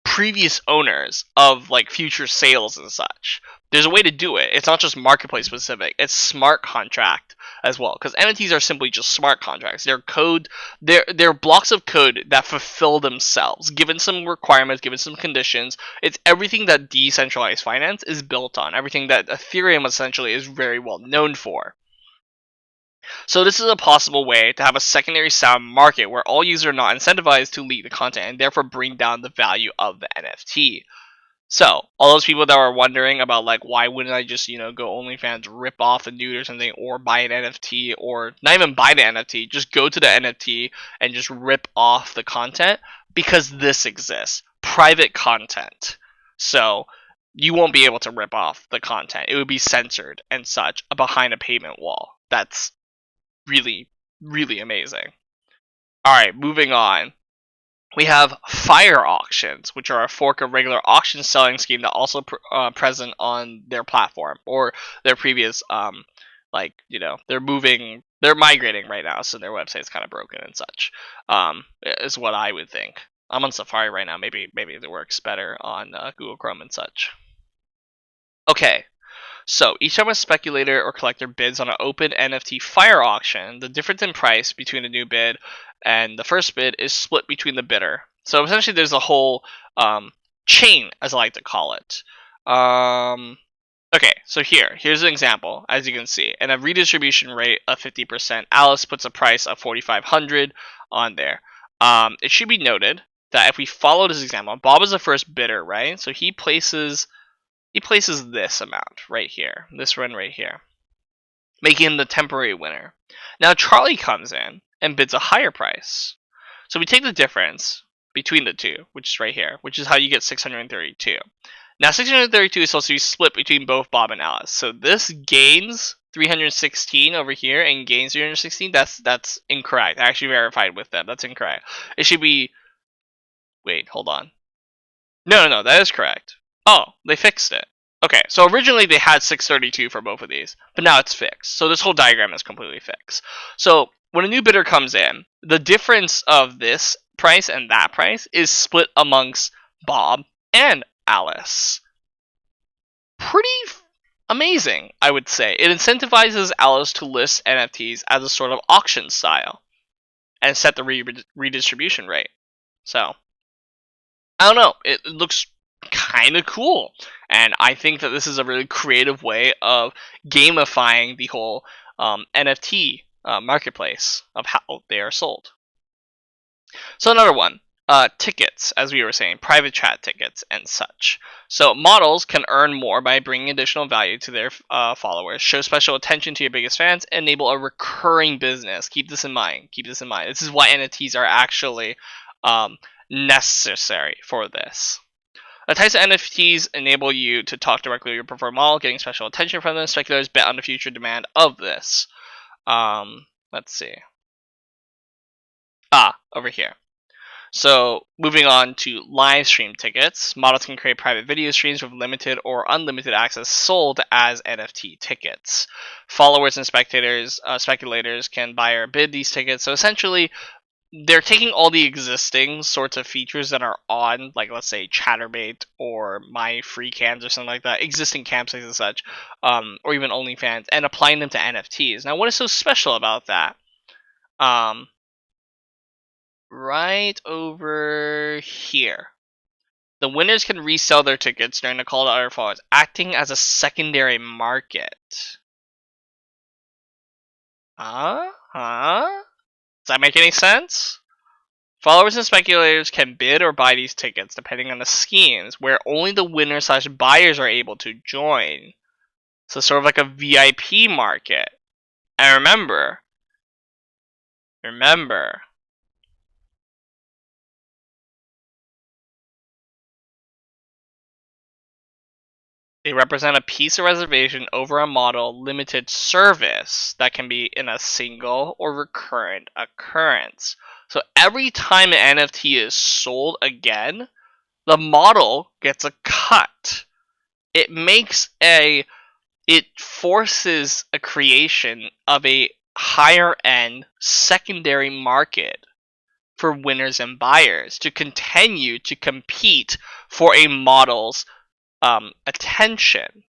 previous owners of like future sales and such. There's a way to do it. It's not just marketplace specific. It's smart contract as well, because NFTs are simply just smart contracts. They're code. They're blocks of code that fulfill themselves, given some requirements, given some conditions. It's everything that decentralized finance is built on. Everything that Ethereum essentially is very well known for. So this is a possible way to have a secondary sound market where all users are not incentivized to leak the content and therefore bring down the value of the NFT. So, all those people that were wondering about, like, why wouldn't I just, go OnlyFans, rip off a nude or something, or buy an NFT, or not even buy the NFT, just go to the NFT and just rip off the content, because this exists. Private content. So, you won't be able to rip off the content. It would be censored and such behind a payment wall. That's really, really amazing. Alright, moving on. We have fire auctions, which are a fork of regular auction selling scheme that also present on their platform or their previous, they're migrating right now, so their website's kind of broken and such. Is what I would think. I'm on Safari right now. Maybe it works better on Google Chrome and such. Okay. So, each time a speculator or collector bids on an open NFT fire auction, the difference in price between a new bid and the first bid is split between the bidder. So, essentially, there's a whole chain, as I like to call it. Okay, so here's an example, as you can see. And a redistribution rate of 50%. Alice puts a price of 4,500 on there. It should be noted that if we follow this example, Bob is the first bidder, right? So, he places this amount right here, this run right here, making him the temporary winner. Now Charlie comes in and bids a higher price. So we take the difference between the two, which is right here, which is how you get 632. Now 632 is supposed to be split between both Bob and Alice. So this gains 316 over here and gains 316. That's incorrect. I actually verified with them. That's incorrect. It should be... Wait, hold on. No, that is correct. Oh, they fixed it. Okay, so originally they had 632 for both of these, but now it's fixed. So this whole diagram is completely fixed. So when a new bidder comes in, the difference of this price and that price is split amongst Bob and Alice. Pretty amazing, I would say. It incentivizes Alice to list NFTs as a sort of auction style and set the redistribution rate. So, I don't know. It looks kind of cool, and I think that this is a really creative way of gamifying the whole NFT marketplace of how they are sold. So another one, tickets, as we were saying, private chat tickets and such. So models can earn more by bringing additional value to their followers, show special attention to your biggest fans, and enable a recurring business. Keep this in mind. This is why NFTs are actually necessary for this. The types of NFTs enable you to talk directly with your preferred model, getting special attention from them. Speculators bet on the future demand of this. Let's see. Over here. So, moving on to live stream tickets. Models can create private video streams with limited or unlimited access sold as NFT tickets. Followers and speculators can buy or bid these tickets. So essentially, they're taking all the existing sorts of features that are on, like, let's say, Chatterbait or My Free Cams or something like that, existing campsites and such, or even OnlyFans, and applying them to NFTs. Now, what is so special about that? Right over here. The winners can resell their tickets during the call to other followers, acting as a secondary market. Does that make any sense? Followers and speculators can bid or buy these tickets depending on the schemes, where only the winners / buyers are able to join. So sort of like a VIP market. And remember, they represent a piece of reservation over a model limited service that can be in a single or recurrent occurrence. So every time an NFT is sold again, the model gets a cut. It forces a creation of a higher end secondary market for winners and buyers to continue to compete for a model's attention.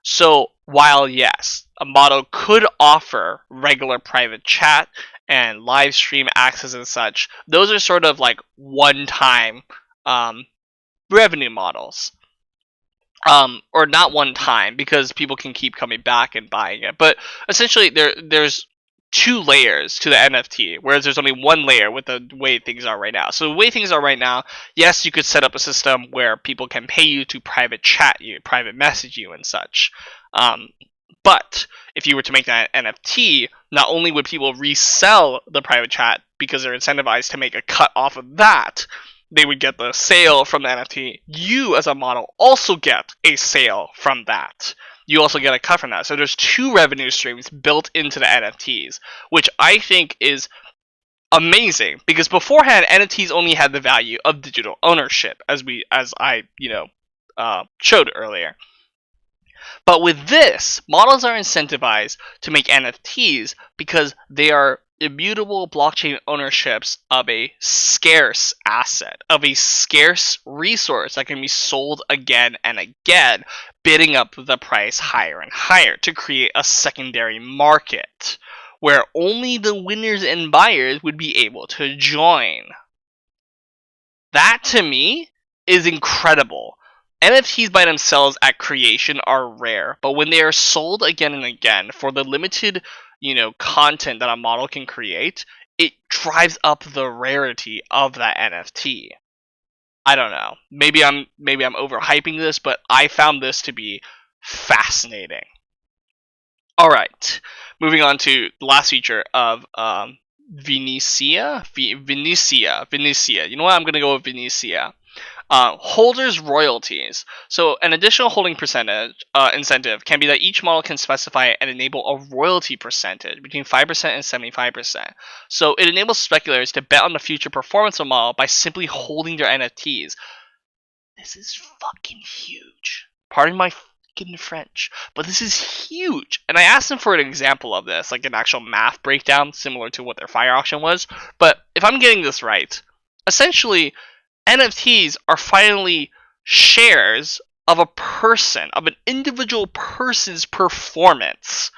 So while yes, a model could offer regular private chat and live stream access and such, those are sort of like one-time revenue models. Or not one time, because people can keep coming back and buying it. But essentially, there's 2 layers to the NFT, whereas there's only 1 layer with the way things are right now. So the way things are right now, yes, you could set up a system where people can pay you to private chat you, private message you, and such. But if you were to make that NFT, not only would people resell the private chat because they're incentivized to make a cut off of that, they would get the sale from the NFT. You, as a model, also get a sale from that. You also get a cut from that. So there's 2 revenue streams built into the NFTs, which I think is amazing, because beforehand NFTs only had the value of digital ownership, as I showed earlier. But with this, models are incentivized to make NFTs because they are immutable blockchain ownerships of a scarce asset, of a scarce resource that can be sold again and again, bidding up the price higher and higher to create a secondary market where only the winners and buyers would be able to join. That, to me, is incredible. NFTs by themselves at creation are rare, but when they are sold again and again for the limited, content that a model can create, it drives up the rarity of that NFT. I don't know. Maybe I'm overhyping this, but I found this to be fascinating. All right, moving on to the last feature of Venusia. Venusia. You know what? I'm gonna go with Venusia. Holders royalties. So an additional holding percentage incentive can be that each model can specify and enable a royalty percentage between 5% and 75%. So it enables speculators to bet on the future performance of a model by simply holding their NFTs. This is fucking huge. Pardon my fucking French, but this is huge. And I asked them for an example of this, like an actual math breakdown similar to what their fire auction was. But if I'm getting this right, essentially NFTs are finally shares of a person, of an individual person's performance.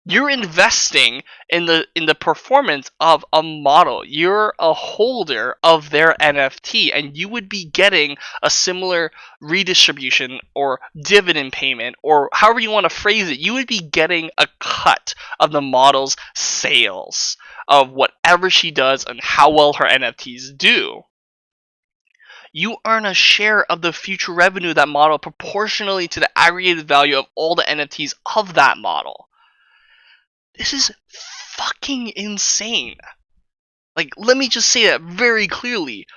You're investing in the performance of a model. You're a holder of their NFT, and you would be getting a similar redistribution or dividend payment, or however you want to phrase it. You would be getting a cut of the model's sales, of whatever she does and how well her NFTs do. You earn a share of the future revenue of that model proportionally to the aggregated value of all the NFTs of that model. This is fucking insane. Like, let me just say that very clearly.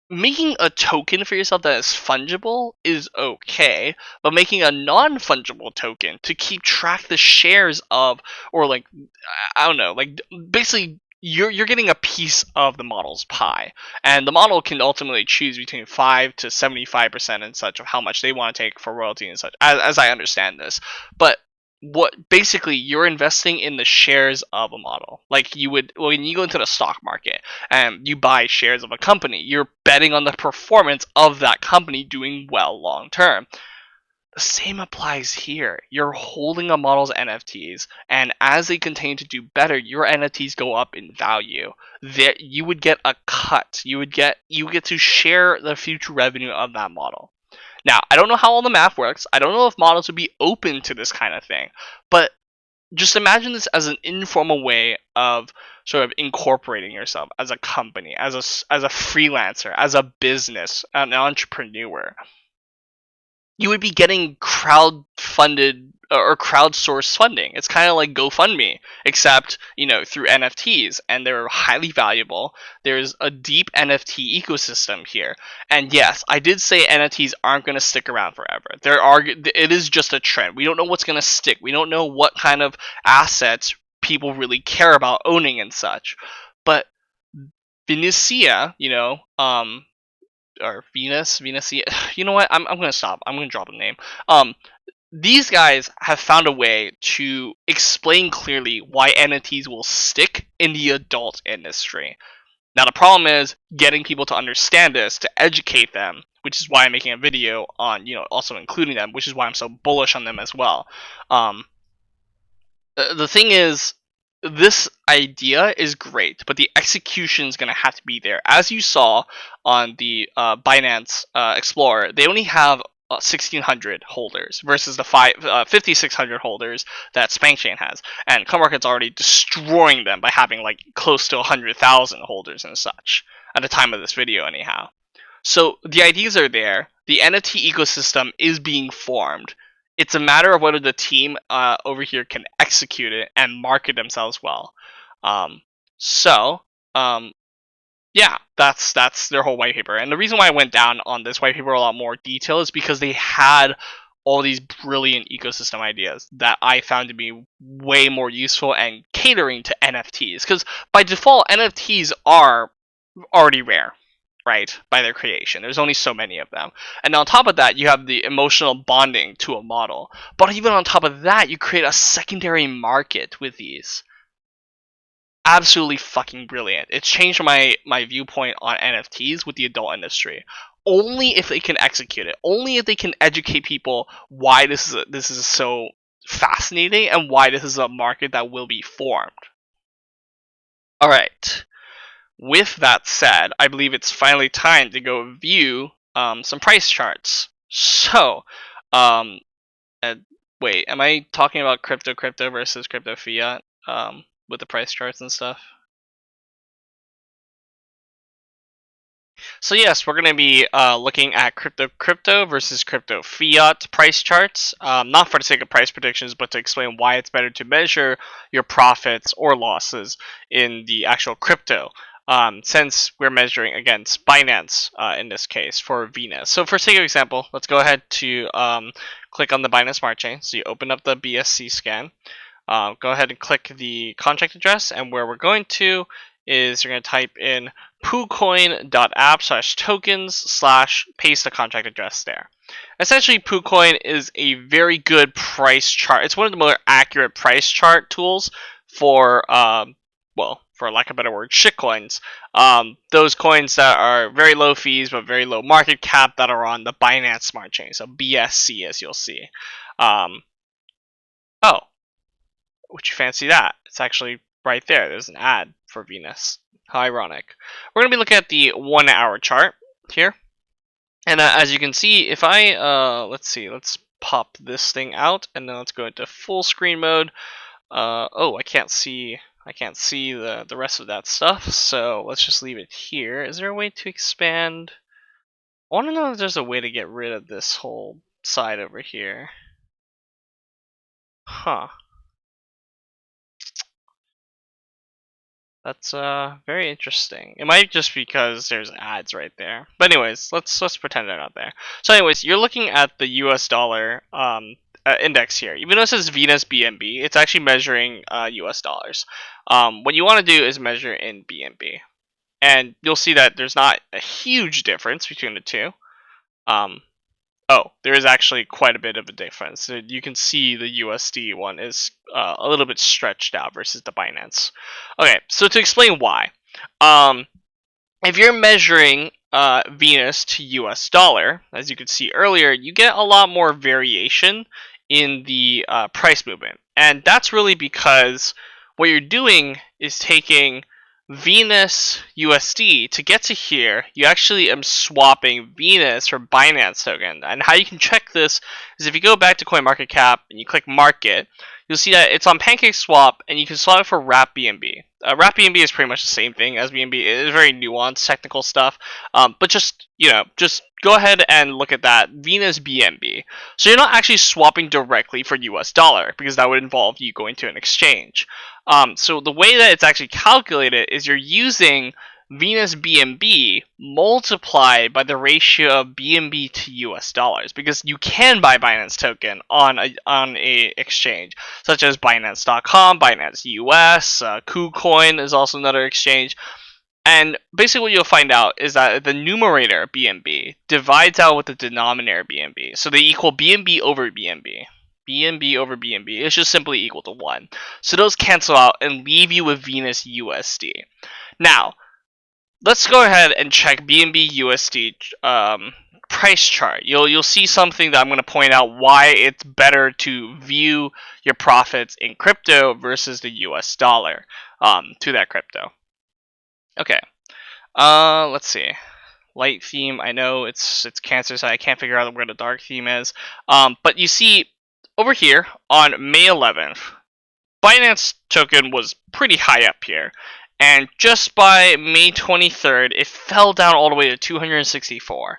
Making a token for yourself that is fungible is okay, but making a non-fungible token to keep track the shares of, or like, I don't know, like basically you're getting a piece of the model's pie, and the model can ultimately choose between 5 to 75% and such of how much they want to take for royalty and such, as I understand this. But what basically you're investing in the shares of a model, like you would when you go into the stock market and you buy shares of a company. You're betting on the performance of that company doing well long term. The same applies here. You're holding a model's NFTs, and as they continue to do better, your NFTs go up in value. That you would get a cut. You get to share the future revenue of that model. Now, I don't know how all the math works. I don't know if models would be open to this kind of thing, but just imagine this as an informal way of sort of incorporating yourself as a company, as a freelancer, as a business, an entrepreneur. You would be getting crowd-funded or crowdsourced funding. It's kind of like GoFundMe, except, through NFTs, and they're highly valuable. There's a deep NFT ecosystem here. And yes, I did say NFTs aren't going to stick around forever. It is just a trend. We don't know what's going to stick. We don't know what kind of assets people really care about owning and such. But Venusia, or Venusia. You know what? I'm gonna stop. I'm gonna drop a name. These guys have found a way to explain clearly why NFTs will stick in the adult industry. Now the problem is getting people to understand this, to educate them, which is why I'm making a video on, also including them, which is why I'm so bullish on them as well. The thing is, this idea is great, but the execution is going to have to be there. As you saw on the Binance Explorer, they only have 1,600 holders versus the 5,600 holders that SpankChain has, and CumRocket's already destroying them by having like close to 100,000 holders and such at the time of this video, anyhow. So the ideas are there. The NFT ecosystem is being formed. It's a matter of whether the team over here can execute it and market themselves well. Yeah, that's their whole white paper. And the reason why I went down on this white paper a lot more detail is because they had all these brilliant ecosystem ideas that I found to be way more useful and catering to NFTs. Because by default, NFTs are already rare, right, by their creation. There's only so many of them. And on top of that, you have the emotional bonding to a model. But even on top of that, you create a secondary market with these. Absolutely fucking brilliant. It's changed my viewpoint on NFTs with the adult industry. Only if they can execute it. Only if they can educate people why this is so fascinating and why this is a market that will be formed. Alright. With that said, I believe it's finally time to go view some price charts. So, wait, am I talking about crypto versus crypto fiat with the price charts and stuff? So yes, we're going to be looking at crypto versus crypto fiat price charts, not for the sake of price predictions, but to explain why it's better to measure your profits or losses in the actual crypto. Since we're measuring against Binance in this case for Venus. So for sake of example, let's go ahead to click on the Binance Smart Chain. So you open up the BscScan. Go ahead and click the contract address, and where we're going to is you're going to type in poocoin.app/tokens/ paste the contract address there. Essentially, PooCoin is a very good price chart. It's one of the more accurate price chart tools for, well, for lack of a better word, shitcoins. Those coins that are very low fees but very low market cap that are on the Binance Smart Chain, so BSC as you'll see. Oh, would you fancy that? It's actually right there. There's an ad for Venus. How ironic. We're going to be looking at the 1 hour chart here. And as you can see, if I, let's see, let's pop this thing out and then let's go into full screen mode. Oh, I can't see the rest of that stuff. So let's just leave it here. Is there a way to expand? I want to know if there's a way to get rid of this whole side over here. Huh. That's very interesting. It might just because there's ads right there. But anyways, let's pretend they're not there. So anyways, you're looking at the US dollar index here. Even though it says Venus BNB, it's actually measuring US dollars. What you want to do is measure in BNB. And you'll see that there's not a huge difference between the two. Oh, there is actually quite a bit of a difference. You can see the USD one is a little bit stretched out versus the Binance. Okay, so to explain why. If you're measuring Venus to US dollar, as you could see earlier, you get a lot more variation in the price movement. And that's really because what you're doing is taking Venus USD. To get to here, you actually am swapping Venus for Binance token. And how you can check this is if you go back to CoinMarketCap and you click Market, you'll see that it's on PancakeSwap and you can swap it for Wrap BNB. Wrap BNB is pretty much the same thing as BNB. It is very nuanced technical stuff. But just go ahead and look at that Venus BNB. So you're not actually swapping directly for US dollar because that would involve you going to an exchange. So the way that it's actually calculated is you're using Venus BNB multiplied by the ratio of BNB to US dollars, because you can buy Binance token on a exchange such as Binance.com, Binance US, KuCoin is also another exchange. And basically what you'll find out is that the numerator BNB divides out with the denominator BNB, so they equal BNB over BNB. BNB over BNB is just simply equal to 1. So those cancel out and leave you with Venus USD. Now, let's go ahead and check BNB USD price chart. You'll see something that I'm going to point out why it's better to view your profits in crypto versus the US dollar to that crypto. Okay, let's see. light theme. I know it's Cancer, so I can't figure out where the dark theme is. But you see over here on May 11th, Binance token was pretty high up here, and just by May 23rd, it fell down all the way to 264.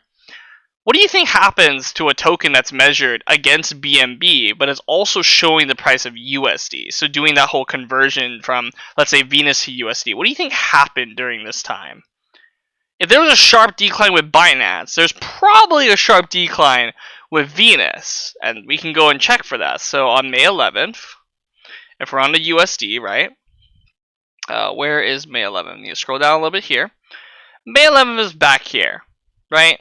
What do you think happens to a token that's measured against BNB, but is also showing the price of USD? So doing that whole conversion from, let's say, Venus to USD. What do you think happened during this time? If there was a sharp decline with Binance, there's probably a sharp decline with Venus. And we can go and check for that. So on May 11th, if we're on the USD, right? Where is May 11th? You scroll down a little bit here. May 11th is back here, right?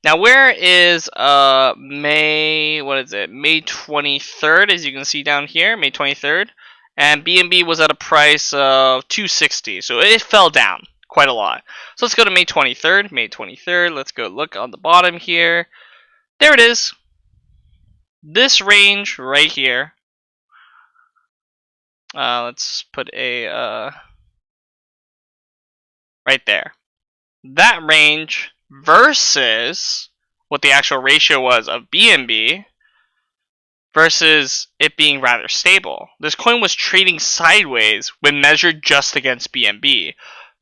Now, where is May 23rd, as you can see down here, May 23rd. And BNB was at a price of 260, so it fell down quite a lot. So let's go to May 23rd. May 23rd, let's go look on the bottom here. There it is. This range right here. Let's put a, right there. That range versus what the actual ratio was of BNB versus it being rather stable. This coin was trading sideways when measured just against BNB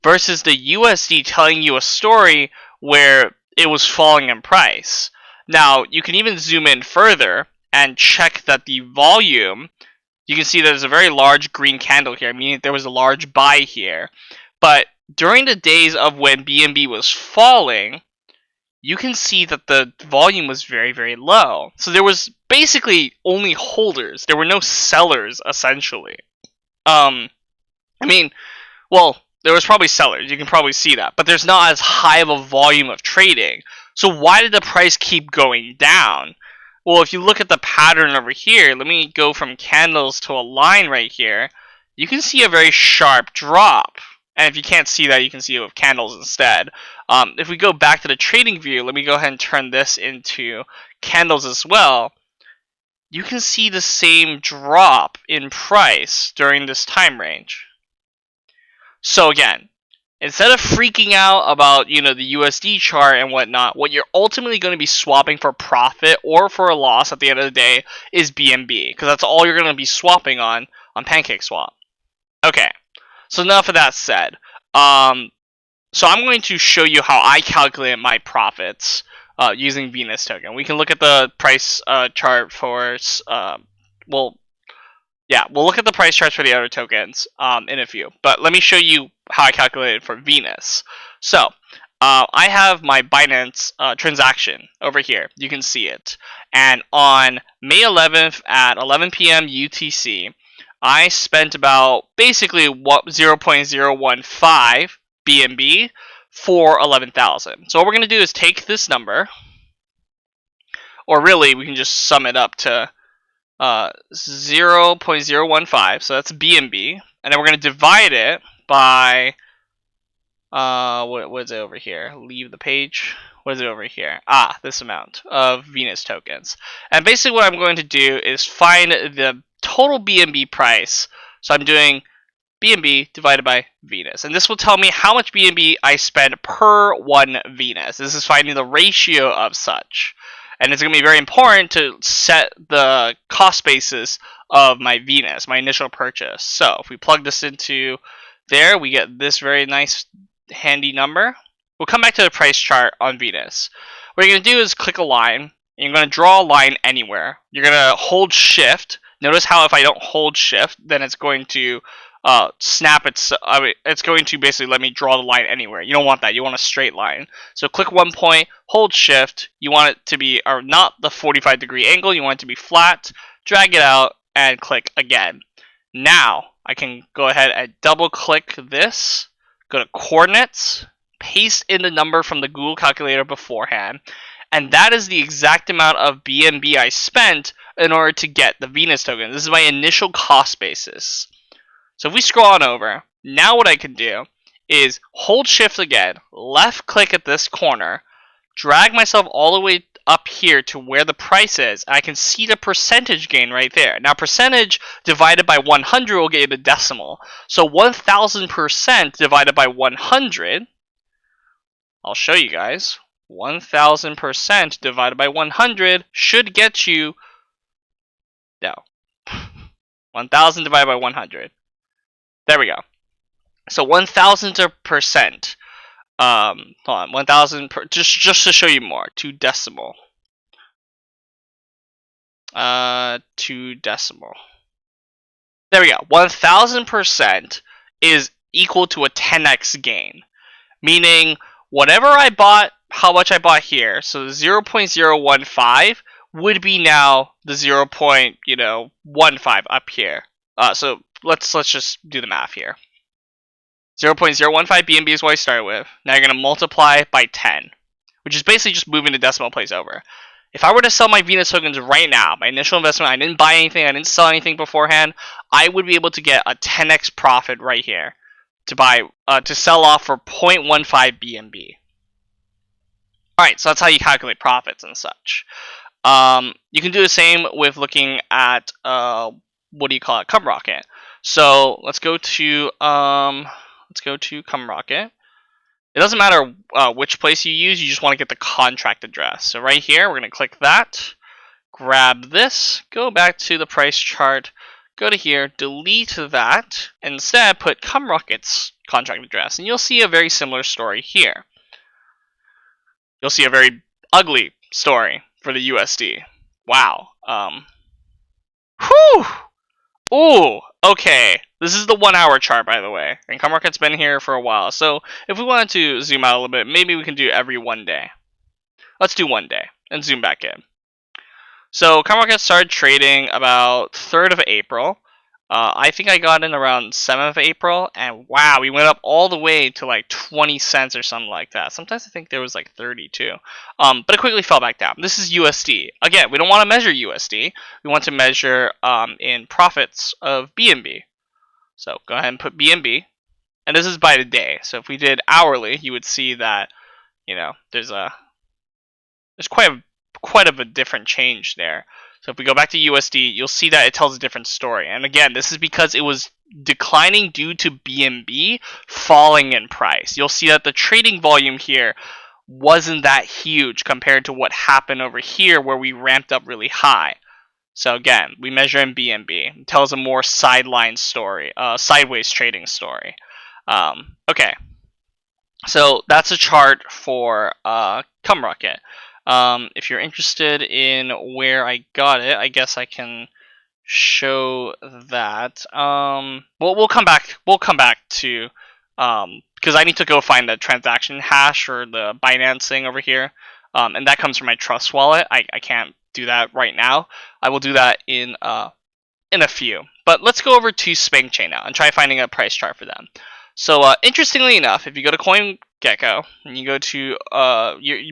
versus the USD telling you a story where it was falling in price. Now, you can even zoom in further and check that the volume, you can see there's a very large green candle here, meaning there was a large buy here. But during the days of when BNB was falling, you can see that the volume was very, very low. So there was basically only holders. There were no sellers, essentially. I mean, well, there was probably sellers. You can probably see that. But there's not as high of a volume of trading. So why did the price keep going down? Well, if you look at the pattern over here, let me go from candles to a line right here. You can see a very sharp drop. And if you can't see that, you can see it with candles instead. If we go back to the trading view, let me go ahead and turn this into candles as well. You can see the same drop in price during this time range. So again, instead of freaking out about, you know, the USD chart and whatnot, what you're ultimately going to be swapping for profit or for a loss at the end of the day is BNB, because that's all you're going to be swapping on PancakeSwap. Okay. So enough of that said. So I'm going to show you how I calculate my profits using Venus token. We can look at the price chart for, we'll look at the price charts for the other tokens in a few. But let me show you how I calculate it for Venus. So I have my Binance transaction over here. You can see it. And on May 11th at 11 p.m. UTC, I spent about basically 0.015 BNB for 11,000. So what we're going to do is take this number, or really we can just sum it up to 0.015, so that's BNB, and then we're going to divide it by, what is it over here? Leave the page. What is it over here? This amount of Venus tokens. And basically what I'm going to do is find the total BNB price. So I'm doing BNB divided by Venus. And this will tell me how much BNB I spend per one Venus. This is finding the ratio of such. And it's going to be very important to set the cost basis of my Venus, my initial purchase. So if we plug this into there, we get this very nice handy number. We'll come back to the price chart on Venus. What you're going to do is click a line, and you're going to draw a line anywhere. You're going to hold shift. Notice how if I don't hold shift, then it's going to snap its. It's going to basically let me draw the line anywhere. You don't want that. You want a straight line. So click one point, hold shift. You want it to be not the 45-degree angle. You want it to be flat. Drag it out and click again. Now I can go ahead and double click this. Go to coordinates. Paste in the number from the Google calculator beforehand. And that is the exact amount of BNB I spent in order to get the Venus token. This is my initial cost basis. So if we scroll on over, now what I can do is hold shift again, left click at this corner, drag myself all the way up here to where the price is, and I can see the percentage gain right there. Now percentage divided by 100 will get you the decimal. So 1000% divided by 100, I'll show you guys. 1000% divided by 100 should get you, no, 1000 divided by 100. There we go. So 1000%. Hold on, 1000 per, just to show you more. 2 decimal. 2 decimal. There we go. 1000% is equal to a 10x gain, meaning whatever I bought, how much I bought here, so 0.015 would be now the 0.15 up here. So let's just do the math here. 0.015 BNB is what I started with. Now you're going to multiply by 10, which is basically just moving the decimal place over. If I were to sell my Venus tokens right now, my initial investment, I didn't buy anything, I didn't sell anything beforehand, I would be able to get a 10x profit right here to sell off for 0.15 BNB. Alright, so that's how you calculate profits and such. You can do the same with looking at CumRocket. So let's go to CumRocket. It doesn't matter which place you use, you just want to get the contract address. So right here, we're going to click that, grab this, go back to the price chart, go to here, delete that, and instead put CumRocket's contract address. And you'll see a very similar story here. You'll see a very ugly story for the USD. Wow. Whew! Ooh, okay. This is the 1 hour chart, by the way. And CumRocket's been here for a while. So if we wanted to zoom out a little bit, maybe we can do every 1 day. Let's do 1 day and zoom back in. So CumRocket started trading about 3rd of April. I think I got in around 7th of April. And wow, we went up all the way to like 20 cents or something like that. Sometimes I think there was like 32. But it quickly fell back down. This is USD. Again, we don't want to measure USD. We want to measure in profits of BNB. So go ahead and put BNB. And this is by the day. So if we did hourly, you would see that, there's quite of a different change there. So if we go back to USD, you'll see that it tells a different story. And again, this is because it was declining due to BNB falling in price. You'll see that the trading volume here wasn't that huge compared to what happened over here where we ramped up really high. So again, we measure in BNB. It tells a more sideways trading story. Okay, so that's a chart for CumRocket. If you're interested in where I got it, I guess I can show that. Well, we'll come back to because I need to go find the transaction hash or the Binance thing over here, and that comes from my Trust wallet. I can't do that right now. I will do that in a few. But let's go over to SpankChain now and try finding a price chart for them. So interestingly enough, if you go to CoinGecko and you go to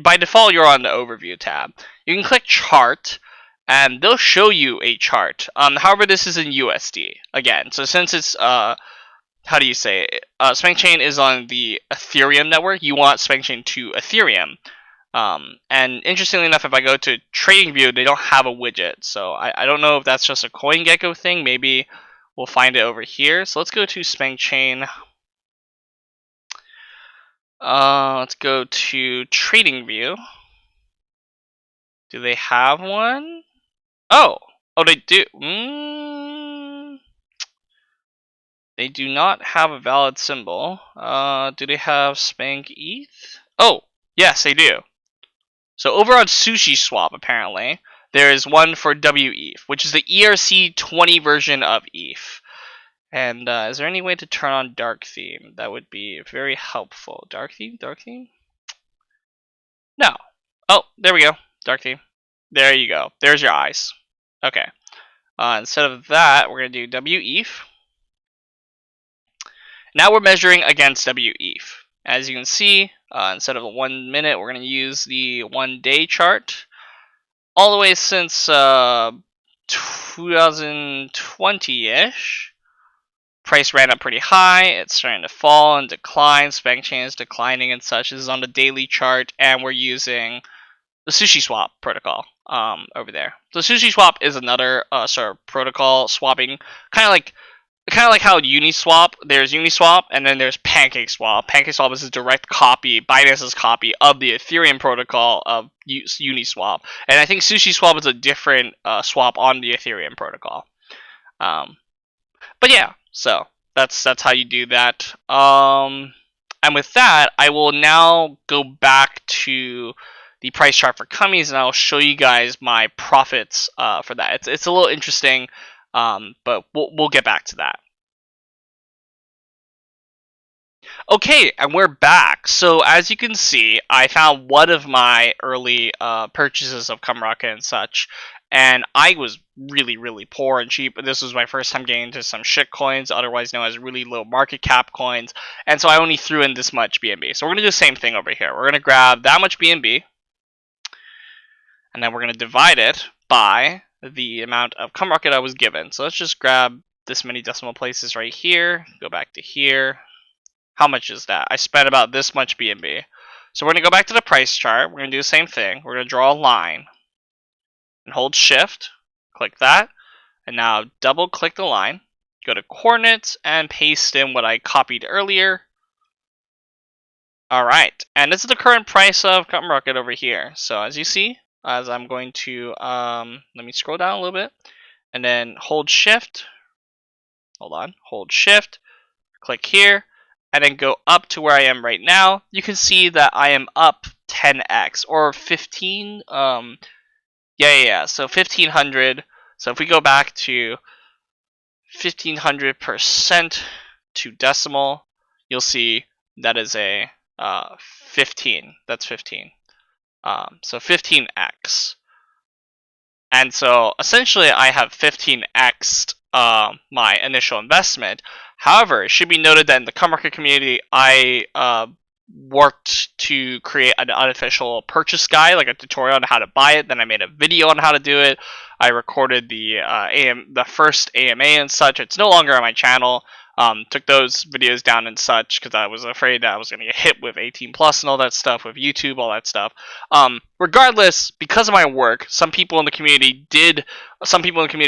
by default you're on the overview tab. You can click chart and they'll show you a chart. However, this is in USD again. So since it's how do you say it? SpankChain is on the Ethereum network. You want SpankChain to Ethereum. And interestingly enough, if I go to TradingView, they don't have a widget. So I don't know if that's just a CoinGecko thing. Maybe we'll find it over here. So let's go to SpankChain. Let's go to TradingView. Do they have one? Oh, they do. They do not have a valid symbol. Do they have Spank ETH? Oh, yes, they do. So over on SushiSwap, apparently, there is one for WETH, which is the ERC20 version of ETH. And is there any way to turn on dark theme? That would be very helpful. Dark theme? Dark theme? No. Oh, there we go. Dark theme. There you go. There's your eyes. Okay. Instead of that, we're going to do WETH. Now we're measuring against WETH. As you can see, instead of a 1 minute, we're going to use the 1 day chart. All the way since 2020-ish. Price ran up pretty high. It's starting to fall and decline. SpankChain is declining and such. This is on the daily chart, and we're using the SushiSwap protocol over there. So SushiSwap is another sort of protocol swapping, kind of like kind of like how Uniswap, there's Uniswap and then there's PancakeSwap. PancakeSwap is a direct copy, Binance's copy of the Ethereum protocol of Uniswap, and I think SushiSwap is a different swap on the Ethereum protocol. But yeah, so that's how you do that. And with that, I will now go back to the price chart for Cummies, and I'll show you guys my profits for that. It's a little interesting, but we'll get back to that. Okay, and we're back. So as you can see, I found one of my early purchases of CumRocket and such, and I was really poor and cheap. This was my first time getting into some shit coins, otherwise known as really low market cap coins, and so I only threw in this much BNB. So we're going to do the same thing over here. We're going to grab that much BNB, and then we're going to divide it by the amount of CumRocket I was given. So let's just grab this many decimal places right here, go back to here. How much is that? I spent about this much BNB. So we're going to go back to the price chart. We're going to do the same thing. We're going to draw a line and hold shift, click that, and now double click the line, go to coordinates and paste in what I copied earlier. Alright, and this is the current price of CumRocket over here. So as you see, as I'm going to, let me scroll down a little bit, and then hold shift, hold shift, click here, and then go up to where I am right now. You can see that I am up 10x or 15. So 1500. So if we go back to 1500% to decimal, you'll see that is a 15. That's 15. So 15x. And so essentially I have 15x'd my initial investment. However, it should be noted that in the CumRocket community, I worked to create an unofficial purchase guide, like a tutorial on how to buy it. Then I made a video on how to do it. I recorded the first AMA and such. It's no longer on my channel. Took those videos down and such because I was afraid that I was going to get hit with 18 plus and all that stuff, with YouTube, all that stuff. Regardless, because of my work, some people in the community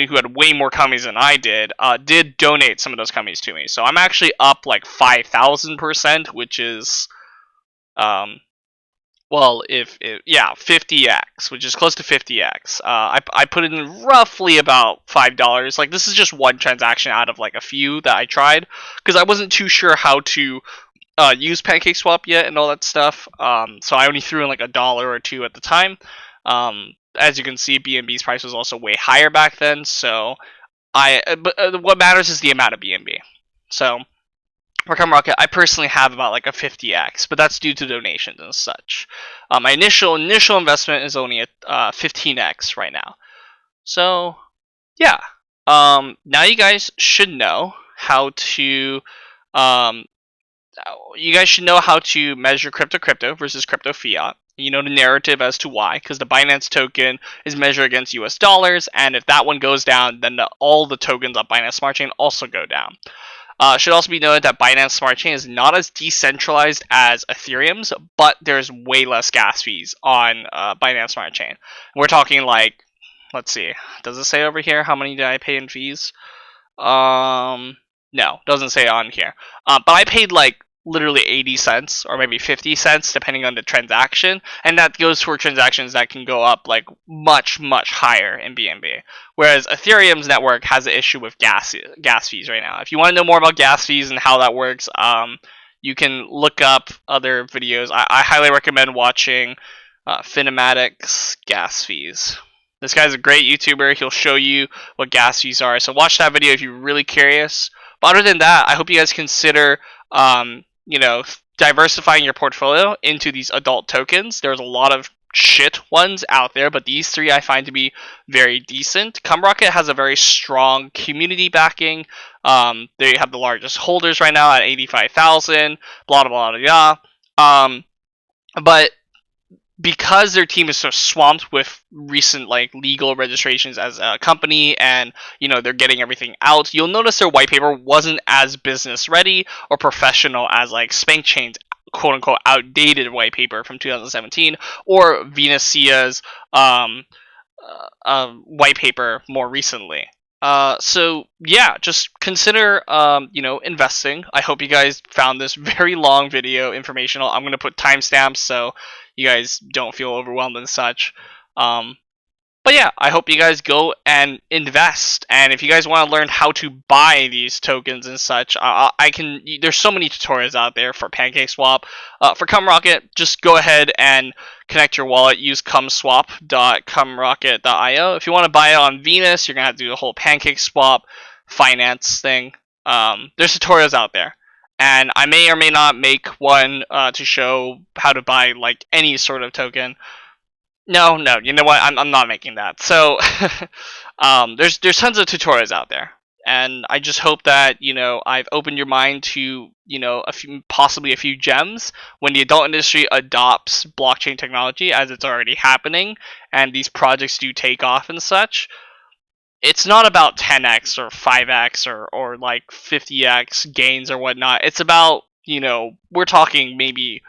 who had way more cummies than I did donate some of those cummies to me. So I'm actually up like 5,000%, which is, 50x, which is close to 50x. I put in roughly about $5. Like, this is just one transaction out of like a few that I tried, because I wasn't too sure how to use PancakeSwap yet and all that stuff. So I only threw in like $1 or $2 at the time. As you can see, BNB's price was also way higher back then. So what matters is the amount of BNB. So for CumRocket, I personally have about like a 50x, but that's due to donations and such. My initial investment is only at 15x right now. So yeah, now you guys should know how to measure crypto versus crypto fiat. You know the narrative as to why, because the Binance token is measured against US dollars, and if that one goes down, then all the tokens on Binance Smart Chain also go down. Should also be noted that Binance Smart Chain is not as decentralized as Ethereum's, but there's way less gas fees on Binance Smart Chain. We're talking like, let's see, does it say over here how many did I pay in fees? No, doesn't say on here. But I paid like literally 80 cents or maybe 50 cents depending on the transaction, and that goes for transactions that can go up like much higher in BNB, whereas Ethereum's network has an issue with gas fees right now. If you want to know more about gas fees and how that works, you can look up other videos. I highly recommend watching Finematic's gas fees. This guy's a great YouTuber. He'll show you what gas fees are, so watch that video if you're really curious. But other than that, I hope you guys consider diversifying your portfolio into these adult tokens. There's a lot of shit ones out there, but these three I find to be very decent. CumRocket has a very strong community backing. They have the largest holders right now at 85,000, blah blah blah blah. But because their team is so swamped with recent like legal registrations as a company, and they're getting everything out, you'll notice their white paper wasn't as business ready or professional as like SpankChain's quote unquote outdated white paper from 2017 or Venusia's white paper more recently. So yeah, just consider investing. I hope you guys found this very long video informational. I'm gonna put timestamps so you guys don't feel overwhelmed and such. But yeah, I hope you guys go and invest. And if you guys want to learn how to buy these tokens and such, I can. There's so many tutorials out there for PancakeSwap. For CumRocket, just go ahead and connect your wallet. Use cumswap.cumrocket.io. If you want to buy it on Venus, you're gonna have to do the whole PancakeSwap finance thing. There's tutorials out there. And I may or may not make one to show how to buy like any sort of token. No, you know what? I'm not making that. So, there's tons of tutorials out there, and I just hope that I've opened your mind to possibly a few gems when the adult industry adopts blockchain technology, as it's already happening, and these projects do take off and such. It's not about 10x or 5x or like 50x gains or whatnot. It's about we're talking maybe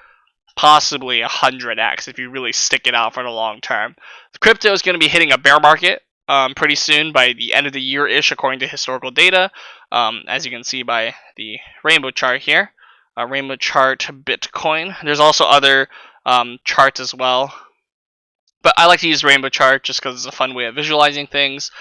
possibly 100x if you really stick it out for the long term. Crypto is going to be hitting a bear market pretty soon by the end of the year-ish, according to historical data, as you can see by the rainbow chart here. Rainbow chart Bitcoin. There's also other charts as well, but I like to use rainbow chart just because it's a fun way of visualizing things.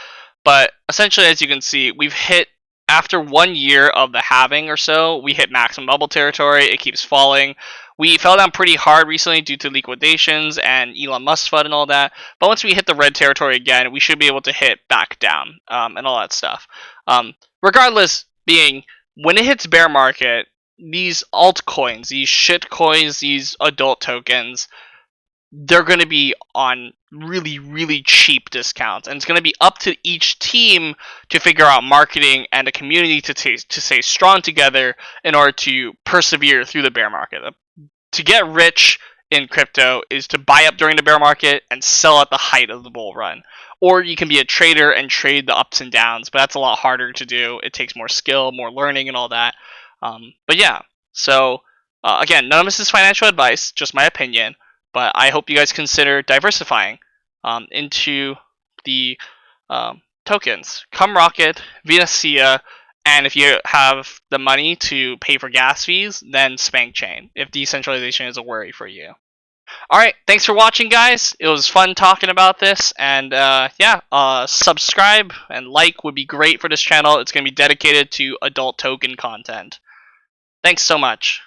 But essentially, as you can see, we've hit, after 1 year of the halving or so, we hit maximum bubble territory. It keeps falling. We fell down pretty hard recently due to liquidations and Elon Musk FUD and all that. But once we hit the red territory again, we should be able to hit back down and all that stuff. Regardless, when it hits bear market, these altcoins, these shit coins, these adult tokens, they're going to be on really, really cheap discounts. And it's going to be up to each team to figure out marketing and a community to stay strong together in order to persevere through the bear market. To get rich in crypto is to buy up during the bear market and sell at the height of the bull run. Or you can be a trader and trade the ups and downs, but that's a lot harder to do. It takes more skill, more learning, and all that. But yeah, so again, none of this is financial advice, just my opinion. But I hope you guys consider diversifying into the tokens. CumRocket, Venusia, and if you have the money to pay for gas fees, then SpankChain, if decentralization is a worry for you. Alright, thanks for watching, guys. It was fun talking about this, and subscribe and like would be great for this channel. It's going to be dedicated to adult token content. Thanks so much.